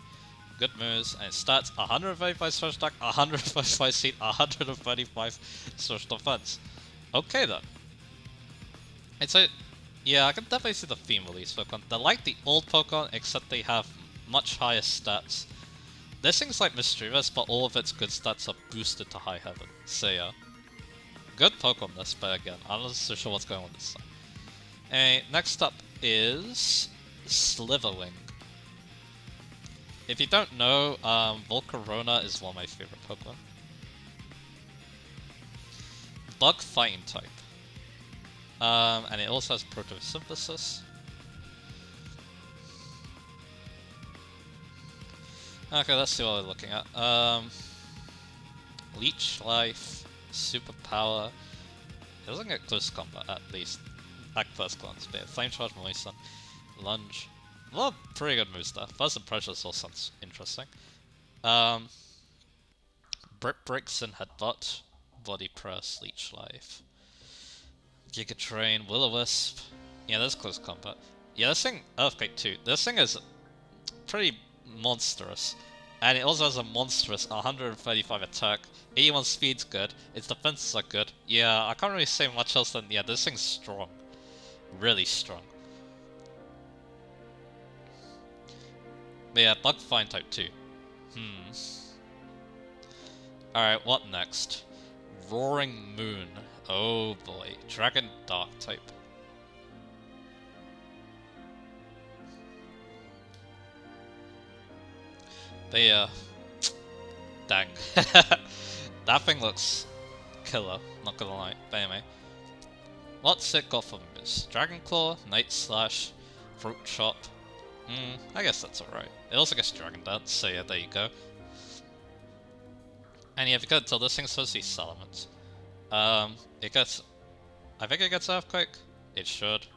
Good moves, and it starts 135 special attack, 135 speed, 135 special defense. Okay then. It's a, yeah, I can definitely see the theme with these Pokemon. They're like the old Pokemon, except they have much higher stats. This thing's like Mischievous, but all of its good stats are boosted to high heaven. So yeah. Good Pokemon this, but again, I'm not so sure what's going on this time. Next up is Slitherwing. If you don't know, Volcarona is one of my favorite Pokemon. Bug fighting type. And it also has Photosynthesis. Okay, let's see what we're looking at. Leech Life, Superpower. It doesn't get close combat, at least at first glance. But yeah, Flame Charge, Moisten, Lunge. Well, pretty good moves there. First Impression also sounds interesting. Brick Breaks and Headbutt, Body Press, Leech Life. Giga Train, Will-O-Wisp. Yeah, that's close combat. Yeah, this thing, Earthquake too. This thing is pretty monstrous. And it also has a monstrous 135 attack. 81 speed's good. Its defenses are good. Yeah, I can't really say much else than, yeah, this thing's strong. Really strong. But yeah, Bug Fine type too. Alright, what next? Roaring Moon. Oh boy. Dragon Dark type. But yeah. Dang. That thing looks killer, not gonna lie. But anyway. What's it got for moves? Dragon Claw, Night Slash, Throat Chop. I guess that's alright. It also gets Dragon Dance, so yeah, there you go. And yeah, if you could tell, this thing's supposed to be Salamence. It gets... I think it gets Earthquake. It should.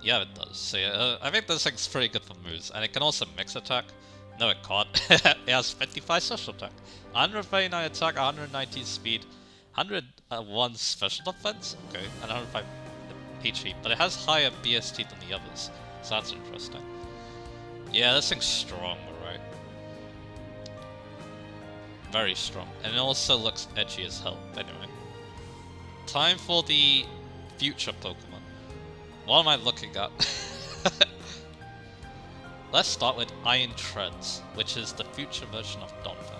Yeah, it does. So yeah, I think this thing's pretty good for moves. And it can also mix attack. No, it can't. It has 55 special attack. 139 attack, 119 speed, 101 special defense. Okay, and 105 HP. But it has higher BST than the others. So that's interesting. Yeah, this thing's strong, alright. Very strong. And it also looks edgy as hell. Anyway. Time for the future Pokemon. What am I looking at? Let's start with Iron Treads, which is the future version of Donphan.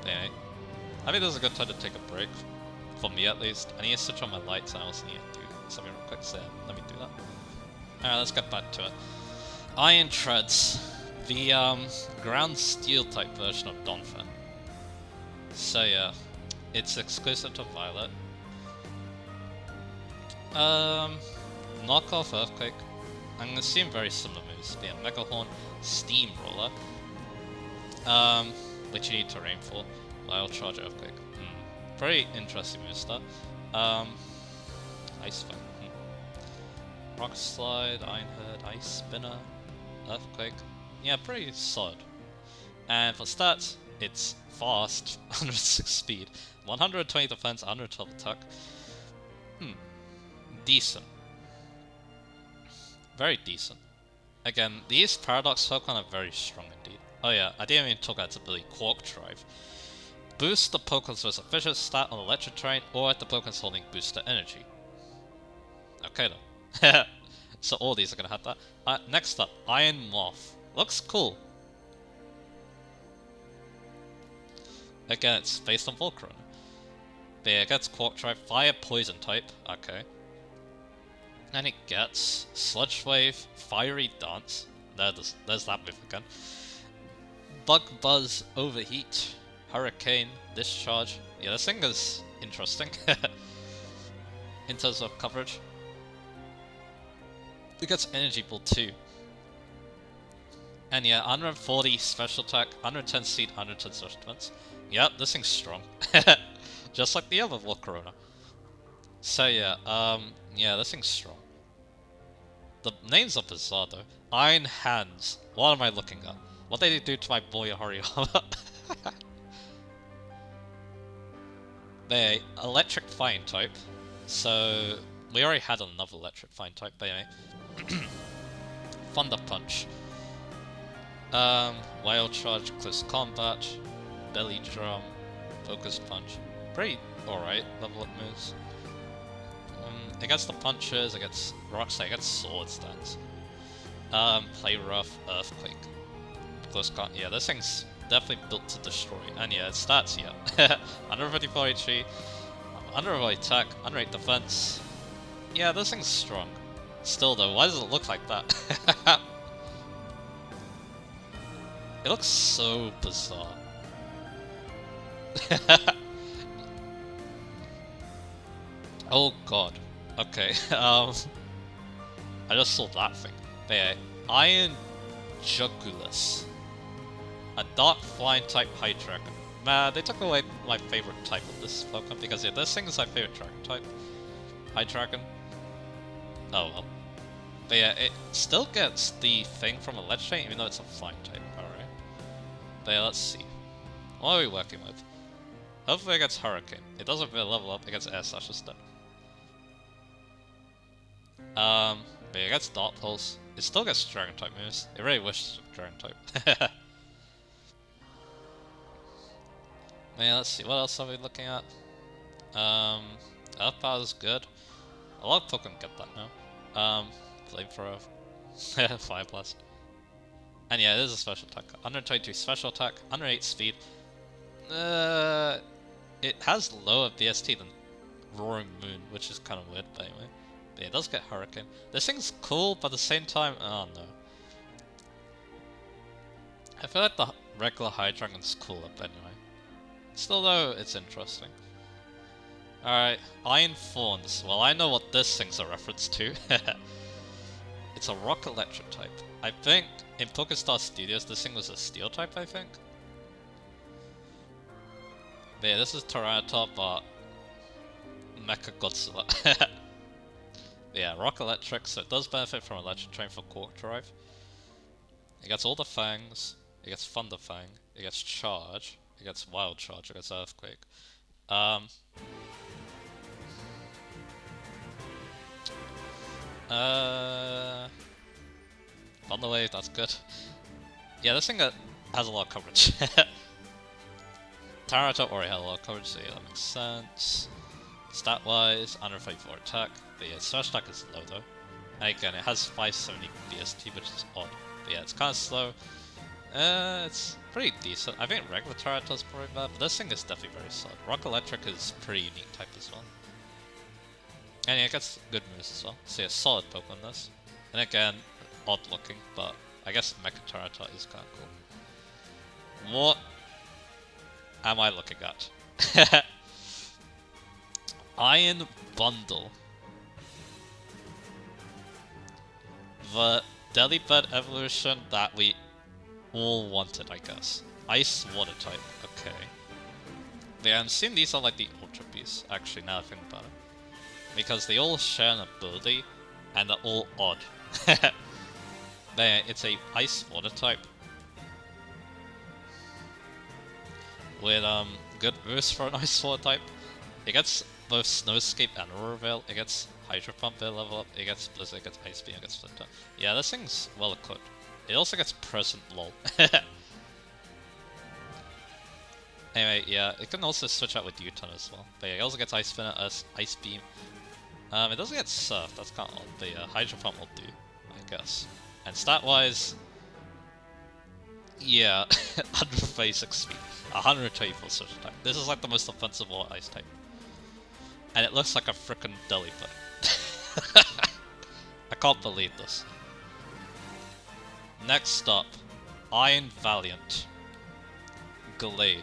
Anyway. I think this is a good time to take a break. For me at least. I need to switch on my lights and I also need to do something real quick, so let me do that. Alright, let's get back to it. Iron Treads, the ground steel type version of Donphan. So yeah, it's exclusive to Violet. Knockoff Earthquake. I'm gonna assume very similar moves. Yeah, Mega Horn, Steamroller. Which you need terrain for. Wild Charge Earthquake. Very interesting move stuff. Ice Fight. Rock Slide, Iron Head, Ice Spinner, Earthquake. Yeah, pretty solid. And for stats, it's fast, 106 speed, 120 defense, 112 attack. Decent. Very decent. Again, these Paradox Pokemon are very strong indeed. Oh yeah, I didn't even talk about its ability, Quark Drive. Boost the Pokemon's most efficient stat on Electric Terrain or at the Pokemon's holding booster energy. Okay then. So all these are gonna have that. Next up, Iron Moth. Looks cool. Again, it's based on Volcarona. But yeah, it gets Quark Drive, Fire Poison type. Okay. And it gets Sludge Wave, Fiery Dance. There's that move again. Bug Buzz, Overheat, Hurricane, Discharge. Yeah, this thing is interesting in terms of coverage. It gets Energy Ball too. And yeah, 140 special attack, 110 speed, 110 special defense. Yep, this thing's strong. Just like the other Volcarona. So yeah, yeah, this thing's strong. The names are bizarre though. Iron Hands. What am I looking at? What did they do to my boy Hariyama? They Electric Fine type. So we already had another Electric Fine type, but anyway. Thunder Punch. Wild Charge, Close Combat, Belly Drum, Focus Punch. Pretty alright level up moves. Against the punches, against rocks, against sword stance. Play Rough, Earthquake. Close Combat. Yeah, this thing's definitely built to destroy. And yeah, its stats, yeah. 154 HP, 100 attack, 108 defense. Yeah, this thing's strong. Still though, why does it look like that? It looks so bizarre. Oh god. Okay, I just saw that thing. But yeah, Iron Jugulis. A dark flying type Hydreigon. Man, they took away my favorite type of this Pokemon because yeah, this thing is my favorite dragon type. Hydreigon. Oh well. But yeah, it still gets the thing from Electric, even though it's a flying type. Alright. But yeah, let's see. What are we working with? Hopefully it gets Hurricane. It doesn't really level up, it gets Air Slash instead. But it gets Dark Pulse. It still gets Dragon type moves. It really wishes Dragon type. Yeah, let's see, what else are we looking at? Earth Power is good. A lot of Pokemon get that now. Flamethrower. Fire Blast. And yeah, it is a special attack. 122 special attack, 108 speed. It has lower BST than Roaring Moon, which is kind of weird, but anyway. But yeah, it does get Hurricane. This thing's cool, but at the same time, oh no. I feel like the regular Hydreigon's cooler, but anyway. Still though, it's interesting. Alright, Iron Thorns. Well, I know what this thing's a reference to. It's a Rock Electric type. I think in Pokestar Studios this thing was a Steel type, I think. But yeah, this is Tyranitar, but Mecha Godzilla. Yeah, Rock Electric, so it does benefit from Electric Train for Quark Drive. It gets all the Fangs, it gets Thunder Fang, it gets Charge, it gets Wild Charge, it gets Earthquake. Thunder Wave, that's good. Yeah, this thing has a lot of coverage. Tyranitar already had a lot of coverage, so yeah, that makes sense. Stat-wise, 134 attack, but yeah, Surge attack is low though. And again, it has 570 BST, which is odd. But yeah, it's kind of slow. It's pretty decent. I think regular Tyranitar is probably bad, but this thing is definitely very solid. Rock Electric is pretty unique type as well. And yeah, it gets good moves as well. So yeah, solid Pokemon this. And again, odd looking, but I guess Mecha Tyranitar is kind of cool. What am I looking at? Iron Bundle. The Delibird evolution that we all wanted, I guess. Ice Water type, okay. Yeah, I'm seeing these are like the Ultra Beasts, actually, now I think about it. Because they all share an ability, and they're all odd. There, it's a Ice Water type. With good moves for an Ice Water type. It gets both Snowscape and Aurora Veil. It gets Hydro Pump Veil level up, it gets Blizzard, it gets Ice Beam, it gets Splinter. Yeah, this thing's well equipped. It also gets Present lol. Anyway, yeah, it can also switch out with U-Turn as well. But yeah, it also gets Ice Spinner, Ice Beam. It doesn't get Surf, that's kind of odd, but yeah, Hydro Pump will do, I guess. And stat-wise, yeah, 100 basic speed, 124 switch attack. This is like the most offensive water ice type. And it looks like a frickin' deli button. I can't believe this. Next up, Iron Valiant. Glade.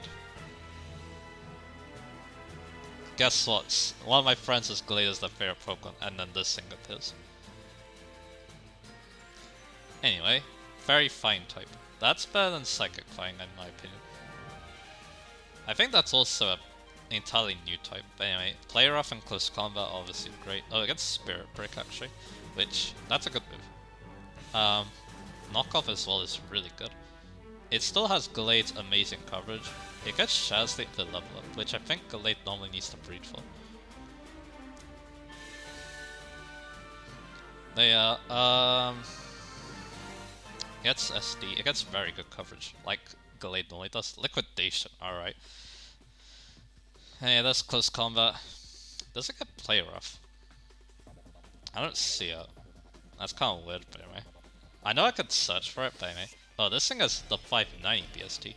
Guess what? One of my friends says Glade is their favorite Pokemon, and then this thing appears. Anyway, very fine type. That's better than Psychic Flying in my opinion. I think that's also an entirely new type. But anyway, Play Rough and Close Combat obviously great. Oh, it gets Spirit Break actually, which, that's a good move. Knockoff as well is really good. It still has Glade's amazing coverage. It gets Shaz Leap to level up, which I think Glade normally needs to breed for. Yeah, it gets SD, it gets very good coverage, like Glade normally does. Liquidation, alright. Hey, that's Close Combat. Does it get Play Rough? I don't see it. That's kind of weird, but anyway. I know I could search for it, but anyway. Oh, this thing has the 590 BST.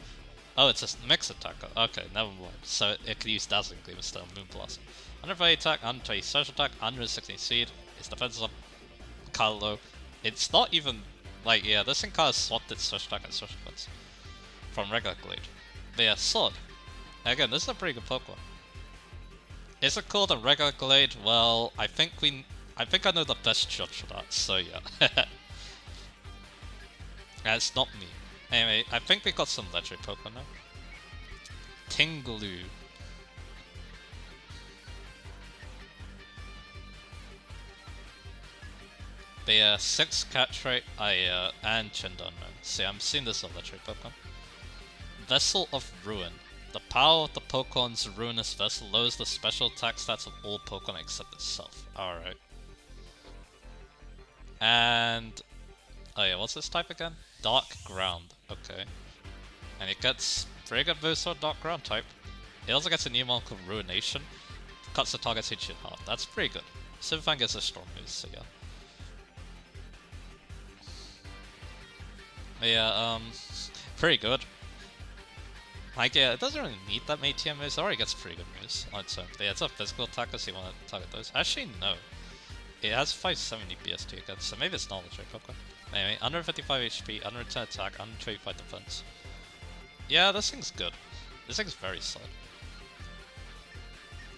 Oh, it's a mix attacker. Okay, never mind. So it could use Dazzling Gleam instead of Moonblast. 130 attack, 120 search attack, 116 speed. Its defense is up kinda low. It's not even like, yeah, this thing kinda swapped its search attack and search defense from regular Glade. But yeah, Sword. Again, this is a pretty good Pokemon. Is it cooler than regular Glade? Well, I think I know the best judge for that, so yeah. It's not me. Anyway, I think we got some legendary Pokemon now. Tinglu. But yeah, 6 catch rate, and Chinder Unknown. See, I'm seeing this on legendary Pokemon. Vessel of Ruin. The power of the Pokemon's ruinous vessel lowers the special attack stats of all Pokemon except itself. Alright. And... oh yeah, what's this type again? Dark Ground. Okay. And it gets pretty good boost for Dark Ground type. It also gets a new one called Ruination. Cuts the target's HP in half. That's pretty good. Silverfang gets a strong move, so yeah. But yeah, pretty good. Like, yeah, it doesn't really need that many TM moves. It already gets pretty good moves on its own. But yeah, it's a physical attacker, so you want to target those. Actually, no. It has 570 BST again, so maybe it's not legit Pokemon. Anyway, 155 HP, 110 attack, 125 defense. Yeah, this thing's good. This thing's very solid.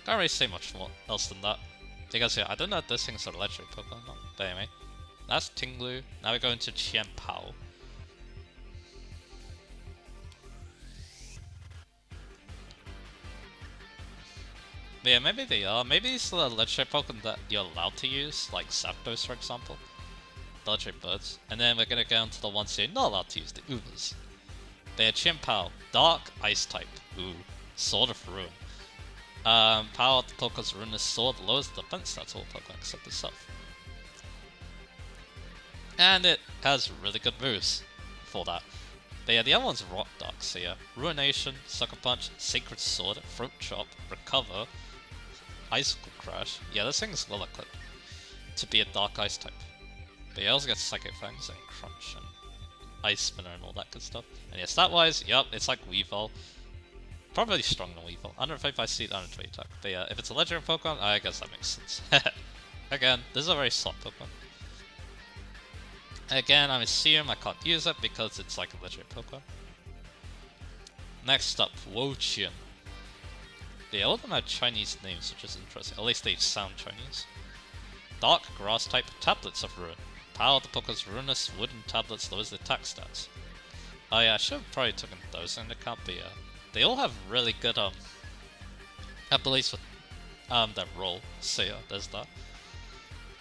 Can't really say much more else than that. Because yeah, I don't know if this thing's a legendary Pokemon or not. But anyway, that's Tinglu. Now we go into Qianpao. But yeah, maybe they are. Maybe it's the legendary Pokemon that you're allowed to use, like Zapdos for example. The legendary birds. And then we're gonna go into the ones you're not allowed to use, the Ubers. They're Qianpao, Dark Ice type. Ooh, Sword of Ruin. Power of the Pokemon's Ruinous Sword lowers the defense stats of all Pokemon except itself. And it has really good moves for that. But yeah, the other one's Rock Dark, so yeah. Ruination, Sucker Punch, Sacred Sword, Throat Chop, Recover, Icicle Crash. Yeah, this thing's well equipped to be a Dark Ice type. But you also get Psychic Fangs and Crunch and Ice Spinner and all that good stuff. And yeah, stat-wise, yep, it's like Weavile. Probably stronger than Weavile. 155 speed, 120 attack. But yeah, if it's a legendary Pokemon, I guess that makes sense. Again, this is a very slot Pokemon. Again, I'm assuming I can't use it because it's like a legendary Pokemon. Next up, Wochian. Yeah, all of them have Chinese names, which is interesting. At least they sound Chinese. Dark Grass type, Tablets of Ruin. Power of the Pokemon's ruinous wooden tablets lowers the attack stats. Oh yeah, I should have probably taken those into account, but yeah. They all have really good abilities with their role. So yeah, there's that.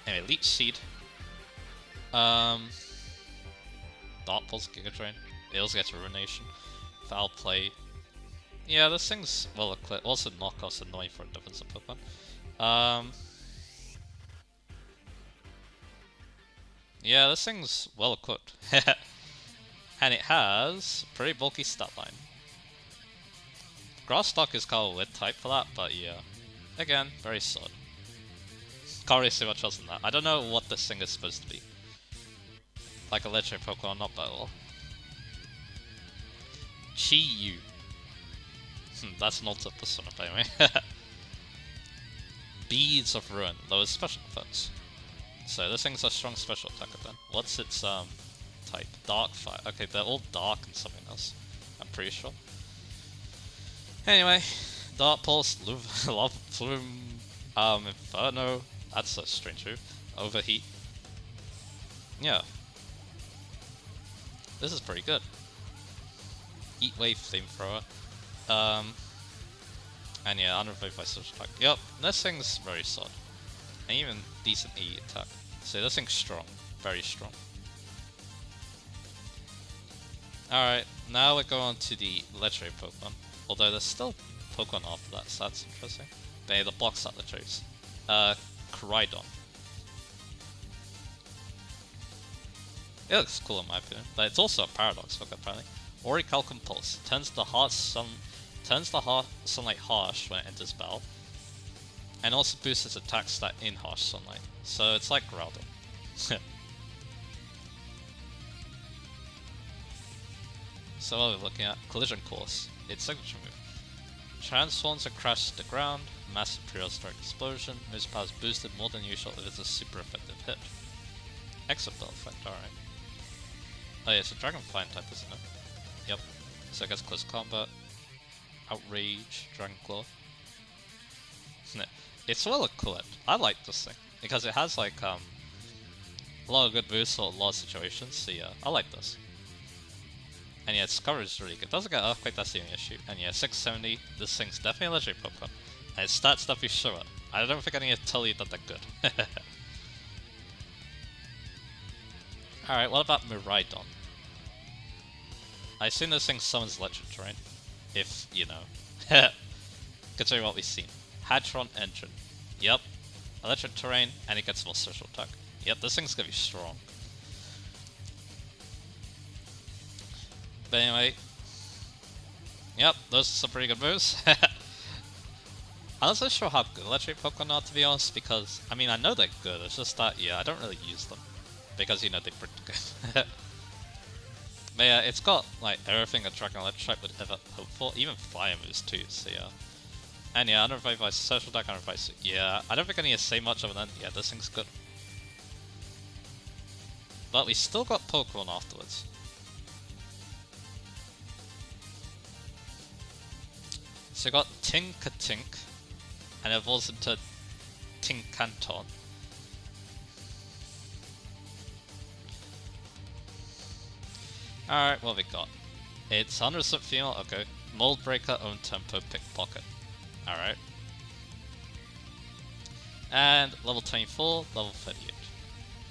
Anyway, Leech Seed. Dark Pulse, Giga Drain. It also gets Ruination. Foul Play. Yeah, this thing's well equipped. Also, Knockoff's annoying for a defensive Pokemon. Yeah, this thing's well equipped. And it has pretty bulky stat line. Grass stock is kind of a weird type for that, but yeah. Again, very solid. Can't really say much else than that. I don't know what this thing is supposed to be. Like a legendary Pokemon, not by all. Chi-Yu. That's an alter persona, anyway. Beads of Ruin, lowers special defense. So this thing's a strong special attacker then. What's its type? Dark fire. Okay, they're all dark and something else. I'm pretty sure. Anyway, Dark Pulse, Lava Plume, Inferno. That's a strange move. Overheat. Yeah. This is pretty good. Heat Wave, Flamethrower. And yeah, unrevived by social attack. Yep, this thing's very solid. And even decent E attack. So this thing's strong. Very strong. Alright, now we're going to the legendary Pokemon. Although there's still Pokemon after that, so that's interesting. They the box at legendaries. Koraidon. It looks cool in my opinion, but it's also a paradox book apparently. Orichalcum Pulse turns the sunlight harsh when it enters battle, and also boosts its attack stat in harsh sunlight. So it's like Groudon. So what are we looking at? Collision Course. Its signature move. Transforms and crashes to the ground. Massive prehistoric explosion. Move's power is boosted more than usual if it's a super effective hit. Exit belt effect, alright. Oh yeah, it's a Dragon Flying type, isn't it? Yep. So I guess close combat. Outrage, Dragon Claw. It's well equipped. I like this thing. Because it has like a lot of good moves for a lot of situations, so yeah, I like this. And yeah, its coverage is really good. Doesn't get Earthquake, that's the only issue. And yeah, 670, this thing's definitely a legendary Pokemon. And its stat stuff is sure. I don't think I need to tell you that they're good. Alright, what about Miraidon? I assume this thing summons electric terrain. If, you know. Considering what we've seen. Hadron Engine. Yep. Electric terrain, and it gets more special attack. Yep, this thing's gonna be strong. But anyway. Yep, those are some pretty good moves. I'm not so sure how good electric Pokemon are, to be honest, because, I mean, I know they're good, it's just that, yeah, I don't really use them. Because, you know, they're pretty good. But yeah, it's got, like, everything a Dragon Electric would ever hope for, even fire moves too, so yeah. And yeah, unrevived by special attack, unrevived, yeah, I don't think I need to say much other than, yeah, this thing's good. But we still got Pokemon afterwards. So we got Tinkatink, and it evolves into Tinkanton. Alright, what have we got? It's 100% female, okay. Mold Breaker, Own Tempo, Pickpocket. Alright. And level 24, level 38.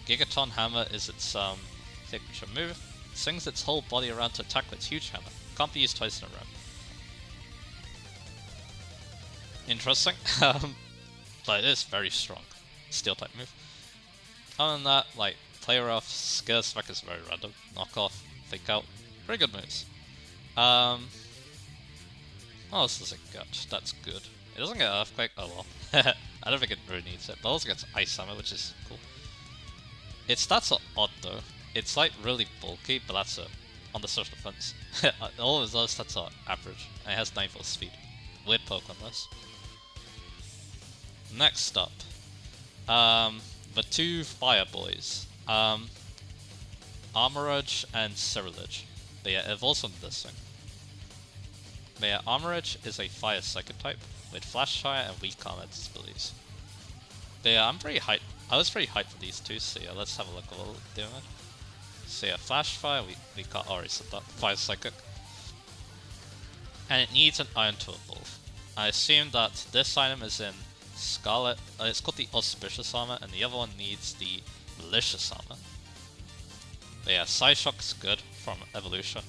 Gigaton Hammer is its signature move. It swings its whole body around to attack with its huge hammer. Can't be used twice in a row. Interesting. But it is very strong. Steel type move. Other than that, like, Play Rough, Scare Spec is very random. Knock Off, Fake Out. Very good moves. What else does it get? That's good. It doesn't get Earthquake, oh well. I don't think it really needs it, but it also gets Ice Hammer, which is cool. Its stats are odd though. It's like really bulky, but that's it. On the social defense. All of its other stats are average, and it has 9 speed. Weird Pokemon list. Next up, the two Fire Boys, Armorage and Ceruledge. But yeah, it evolves from this thing. But yeah, Armorage is a Fire Psychic type with Flash Fire and Weak Armor abilities. But yeah, I'm pretty hyped. I was pretty hyped for these two, so yeah, let's have a look at what we're doing. So yeah, Flash Fire, we got already said that. Fire Psychic. And it needs an Iron to evolve. I assume that this item is in Scarlet, it's called the Auspicious Armor, and the other one needs the Malicious Armor. But yeah, Psyshock's good from evolution.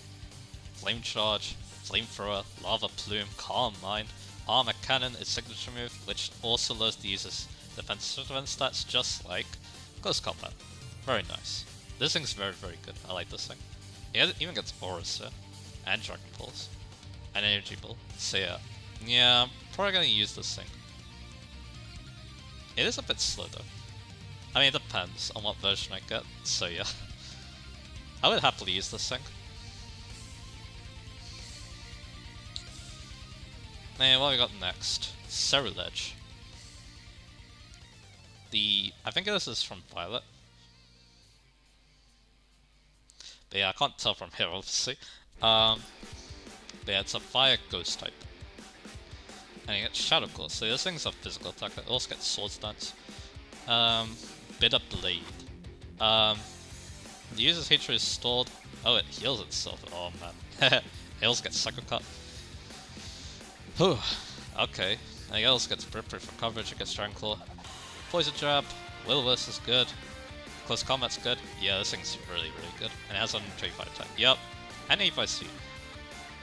Flame Charge, Flamethrower, Lava Plume, Calm Mind, Armor Cannon, its signature move, which also lowers the user's defensive stats just like Close Combat. Very nice. This thing's very, very good. I like this thing. It even gets Auras here, and Dragon Pulse, and Energy Ball. So yeah, I'm probably gonna use this thing. It is a bit slow though. I mean, it depends on what version I get, so yeah. I would happily use this thing. And what we got next? Scarlet. I think this is from Violet. But yeah, I can't tell from here, obviously. But yeah, it's a fire ghost type. And it gets Shadow Claw, so this thing's a physical attack. It also gets Sword Stance. Bitter Blade. The user's hatred is stored. Oh, it heals itself. Oh man. It also gets Psycho Cut. Whew. Okay. And it also gets Bripper for coverage. It gets Dragon Claw. Poison Jab. Will-O-Wisp is good. Close Combat's good. Yeah, this thing's really, really good. And it has 125 attack. Yup. And 85 speed.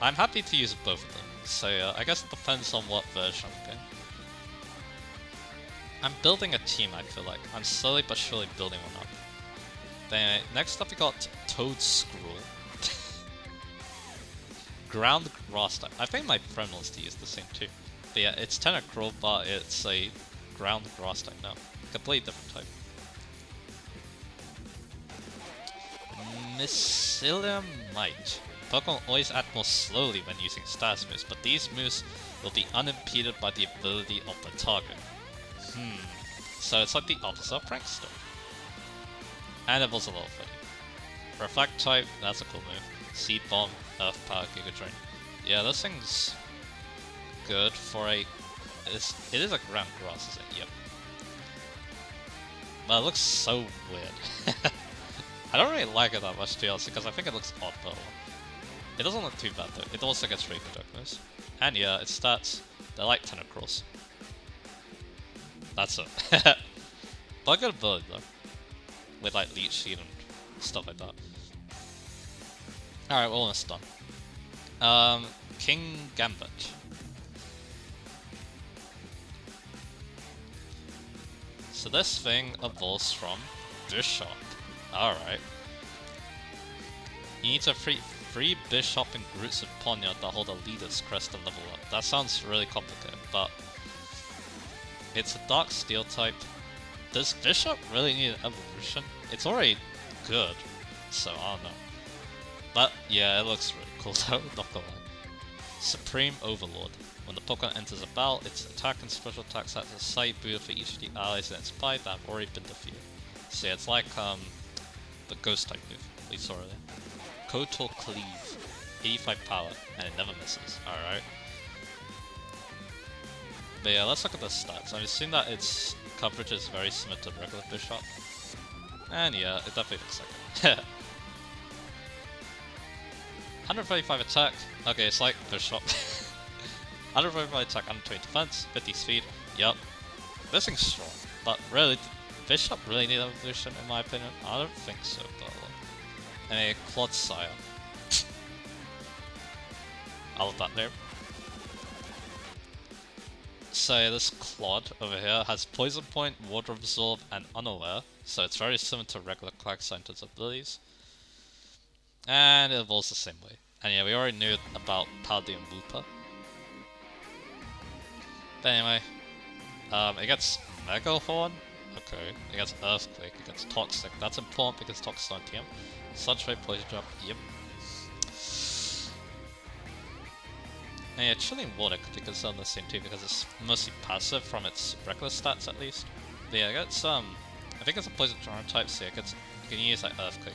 I'm happy to use both of them. So I guess it depends on what version I'm getting. I'm building a team, I feel like. I'm slowly but surely building one up. Then next up we got Toad Scroll. Ground Grass type. I think my friend wants to use the same too. But yeah, it's Tentacruel, but it's a Ground Grass type now. Completely different type. Mycelium Might. Pokemon always act more slowly when using status moves, but these moves will be unimpeded by the ability of the target. So it's like the opposite of Prankster. And it was a level 30. Reflect type, that's a cool move. Seed Bomb, Earth Power, Giga Drain. Yeah, this thing's good for a... It is a Ground Grass, is it? Yep. But it looks so weird. I don't really like it that much, to be honest, because I think it looks odd though. It doesn't look too bad though. It also gets really good moves. And yeah, its stats, they're like Tentacruels. That's it. But good ability though. With like Leech Seed and stuff like that. Alright, we're almost done. King Gambit. So this thing evolves from Bishop. Alright. You need to free Bishop and Groot's with Ponyard that hold a leader's crest and level up. That sounds really complicated, but it's a Dark Steel type. Does Bishop really need an evolution? It's already good, so I don't know. But yeah, it looks really cool though, not gonna lie. Supreme Overlord. When the Pokemon enters a battle, its attack and special attacks act as a side booster for each of the allies in its party that have already been defeated. So yeah, it's like the Ghost type move we saw earlier. Kotal Cleave. 85 power, and it never misses. Alright. But yeah, let's look at the stats. I'm assuming that its coverage is very similar to regular Bishop. And yeah, it definitely looks like it. 135 attack. Okay, it's like Bishop. 135 attack, 120 defense, 50 speed. Yup. This thing's strong. But really, Bishop really need evolution in my opinion? I don't think so, but and a Clodsire. I love that name. So this Clod over here has Poison Point, Water Absorb, and Unaware, so it's very similar to regular Quagsire in terms of abilities. And it evolves the same way. And yeah, we already knew about Paladin Looper. But anyway, it gets Mega Horn. Okay, it gets Earthquake, it gets Toxic. That's important because Toxic's on TM. Sunch Ray, Poison Jump, yep. And yeah, Chilling Water could be considered on the same team because it's mostly passive from its regular stats at least. But yeah, it gets I think it's a Poison Charm type, so yeah, you can use like Earthquake,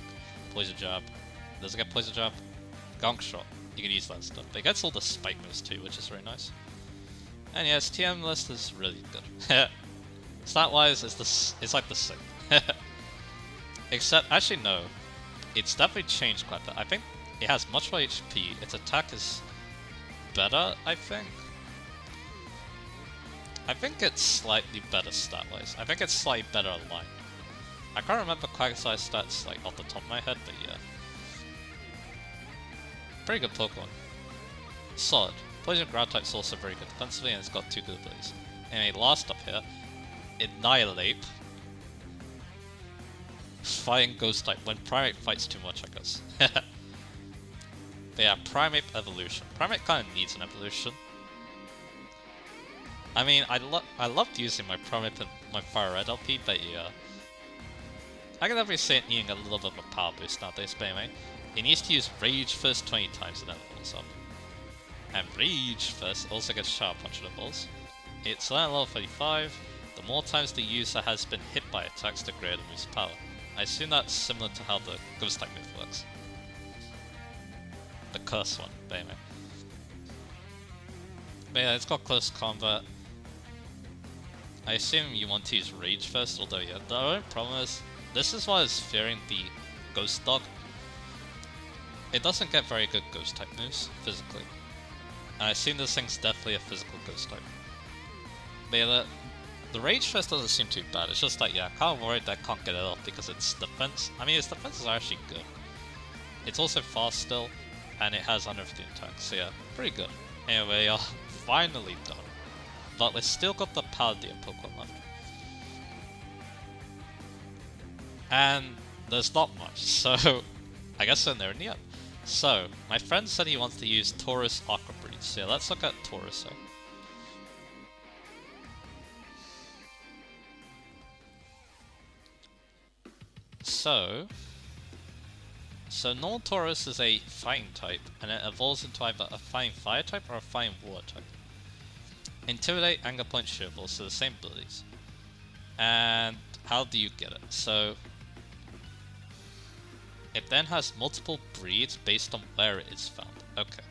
Poison Jab. Does it get Poison Jab? Gunk Shot. You can use that stuff. But it gets all the spike moves too, which is very nice. And yeah, its TM list is really good. Stat wise, it's like the same. Except, actually no. It's definitely changed quite a bit. I think it has much more HP. Its attack is better, I think. I think it's slightly better stat-wise. I think it's slightly better aligned. I can't remember Quagsire stats like off the top of my head, but yeah. Pretty good Pokemon. Solid. Poison ground type's also very good defensively, and it's got 2 good abilities. Anyway, last up here, Annihilate. Fighting Ghost type, when Primate fights too much, I guess. But yeah, Primate evolution. Primate kind of needs an evolution. I mean, I loved using my Primate in my Fire Red LP, but yeah. I can definitely see it needing a little bit of a power boost nowadays, but anyway. It needs to use Rage first 20 times and then it levels up. And Rage first also gets Shower Punch when it evolves. It's at level 35. The more times the user has been hit by attacks, the greater the move's power. I assume that's similar to how the Ghost type move works. The Curse one, but anyway. But yeah, it's got Close Combat. I assume you want to use Rage first, although yeah, the only problem is, this is why I was fearing the Ghost Dog. It doesn't get very good Ghost type moves, physically. And I assume this thing's definitely a physical Ghost type. But yeah, the Rage first doesn't seem too bad, it's just like, yeah, I'm kind of worried that I can't get it off because its defense, I mean its defenses are actually good. It's also fast still, and it has under 15 attacks, so yeah, pretty good. Anyway, finally done. But we've still got the Paladin Pokemon left. And there's not much, so I guess they're near in the end. So, my friend said he wants to use Taurus Aqua Breed, so yeah, let's look at Taurus. So normal Taurus is a fighting type, and it evolves into either a fighting fire type or a fighting water type. Intimidate, Anger Point, Shield Wall, so the same abilities. And how do you get it? So it then has multiple breeds based on where it is found. Okay.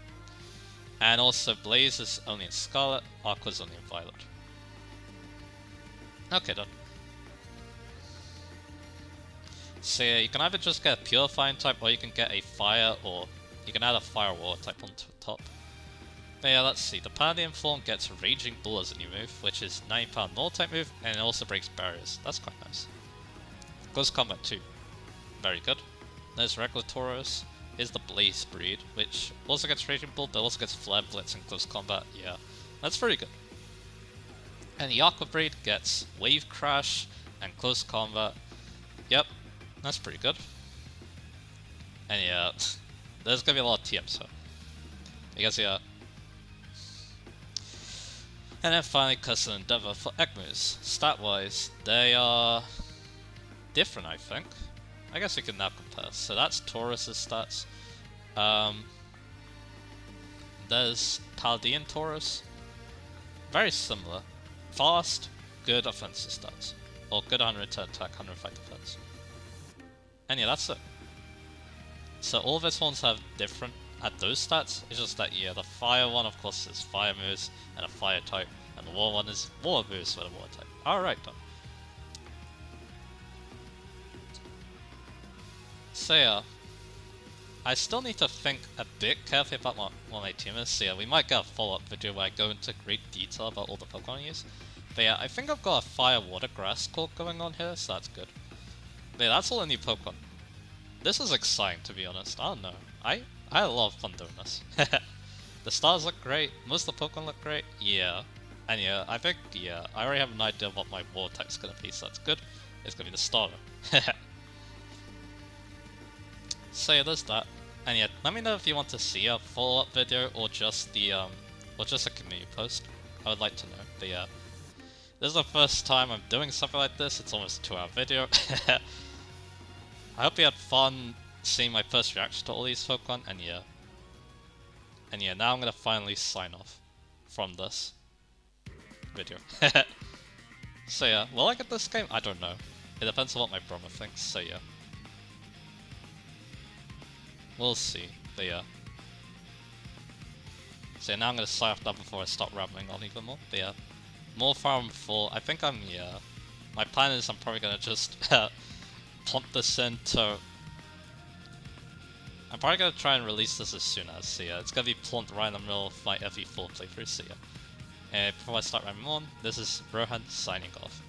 And also Blaze is only in Scarlet, Aqua is only in Violet. Okay, done. So yeah, you can either just get a purifying type, or you can get a fire, or you can add a fire water type on top. But yeah, let's see. The Paladin form gets Raging Bull as a new move, which is 90 power null type move, and it also breaks barriers. That's quite nice. Close Combat too. Very good. There's regular Taurus. Here's the Blaze breed, which also gets Raging Bull, but also gets Flare Blitz in Close Combat. Yeah, that's very good. And the Aqua breed gets Wave Crash and Close Combat. Yep. That's pretty good. And yeah, there's gonna be a lot of TMs, so I guess yeah. And then finally, Curse and Endeavor for Egg-moves. Stat-wise, they are different, I think. I guess we can now compare. So that's Taurus's stats. There's Paladin Taurus. Very similar. Fast, good offensive stats. Or good 100 attack, 105 defense. And yeah, that's it. So all of its ones have different at those stats. It's just that yeah, the fire one of course is fire moves and a fire type, and the war one is war moves with a war type. Alright done. So yeah, I still need to think a bit carefully about what my team is. So yeah, we might get a follow-up video where I go into great detail about all the Pokemon I use. But yeah, I think I've got a fire water grass core going on here, so that's good. Yeah, that's all the new Pokemon. This is exciting, to be honest. I don't know. I had a lot of fun doing this. The stars look great. Most of the Pokemon look great. Yeah. And yeah, I think, yeah, I already have an idea of what my war type's gonna be, so that's good. It's gonna be the starter. So yeah, there's that. And yeah, let me know if you want to see a follow-up video or just the, or just a community post. I would like to know. But yeah, this is the first time I'm doing something like this. It's almost a 2-hour video. I hope you had fun seeing my first reaction to all these Pokemon, and yeah. And yeah, now I'm gonna finally sign off from this video. So yeah, will I get this game? I don't know. It depends on what my brother thinks, so yeah. We'll see, but yeah. So yeah, now I'm gonna sign off that before I start rambling on even more, but yeah. More Fire Emblem 4, I think yeah. My plan is I'm probably gonna just plump this into... I'm probably gonna try and release this as soon as, so yeah, it's gonna be plumped right in the middle of my FE4 playthrough, so yeah. And before I start rambling on, this is Rohan signing off.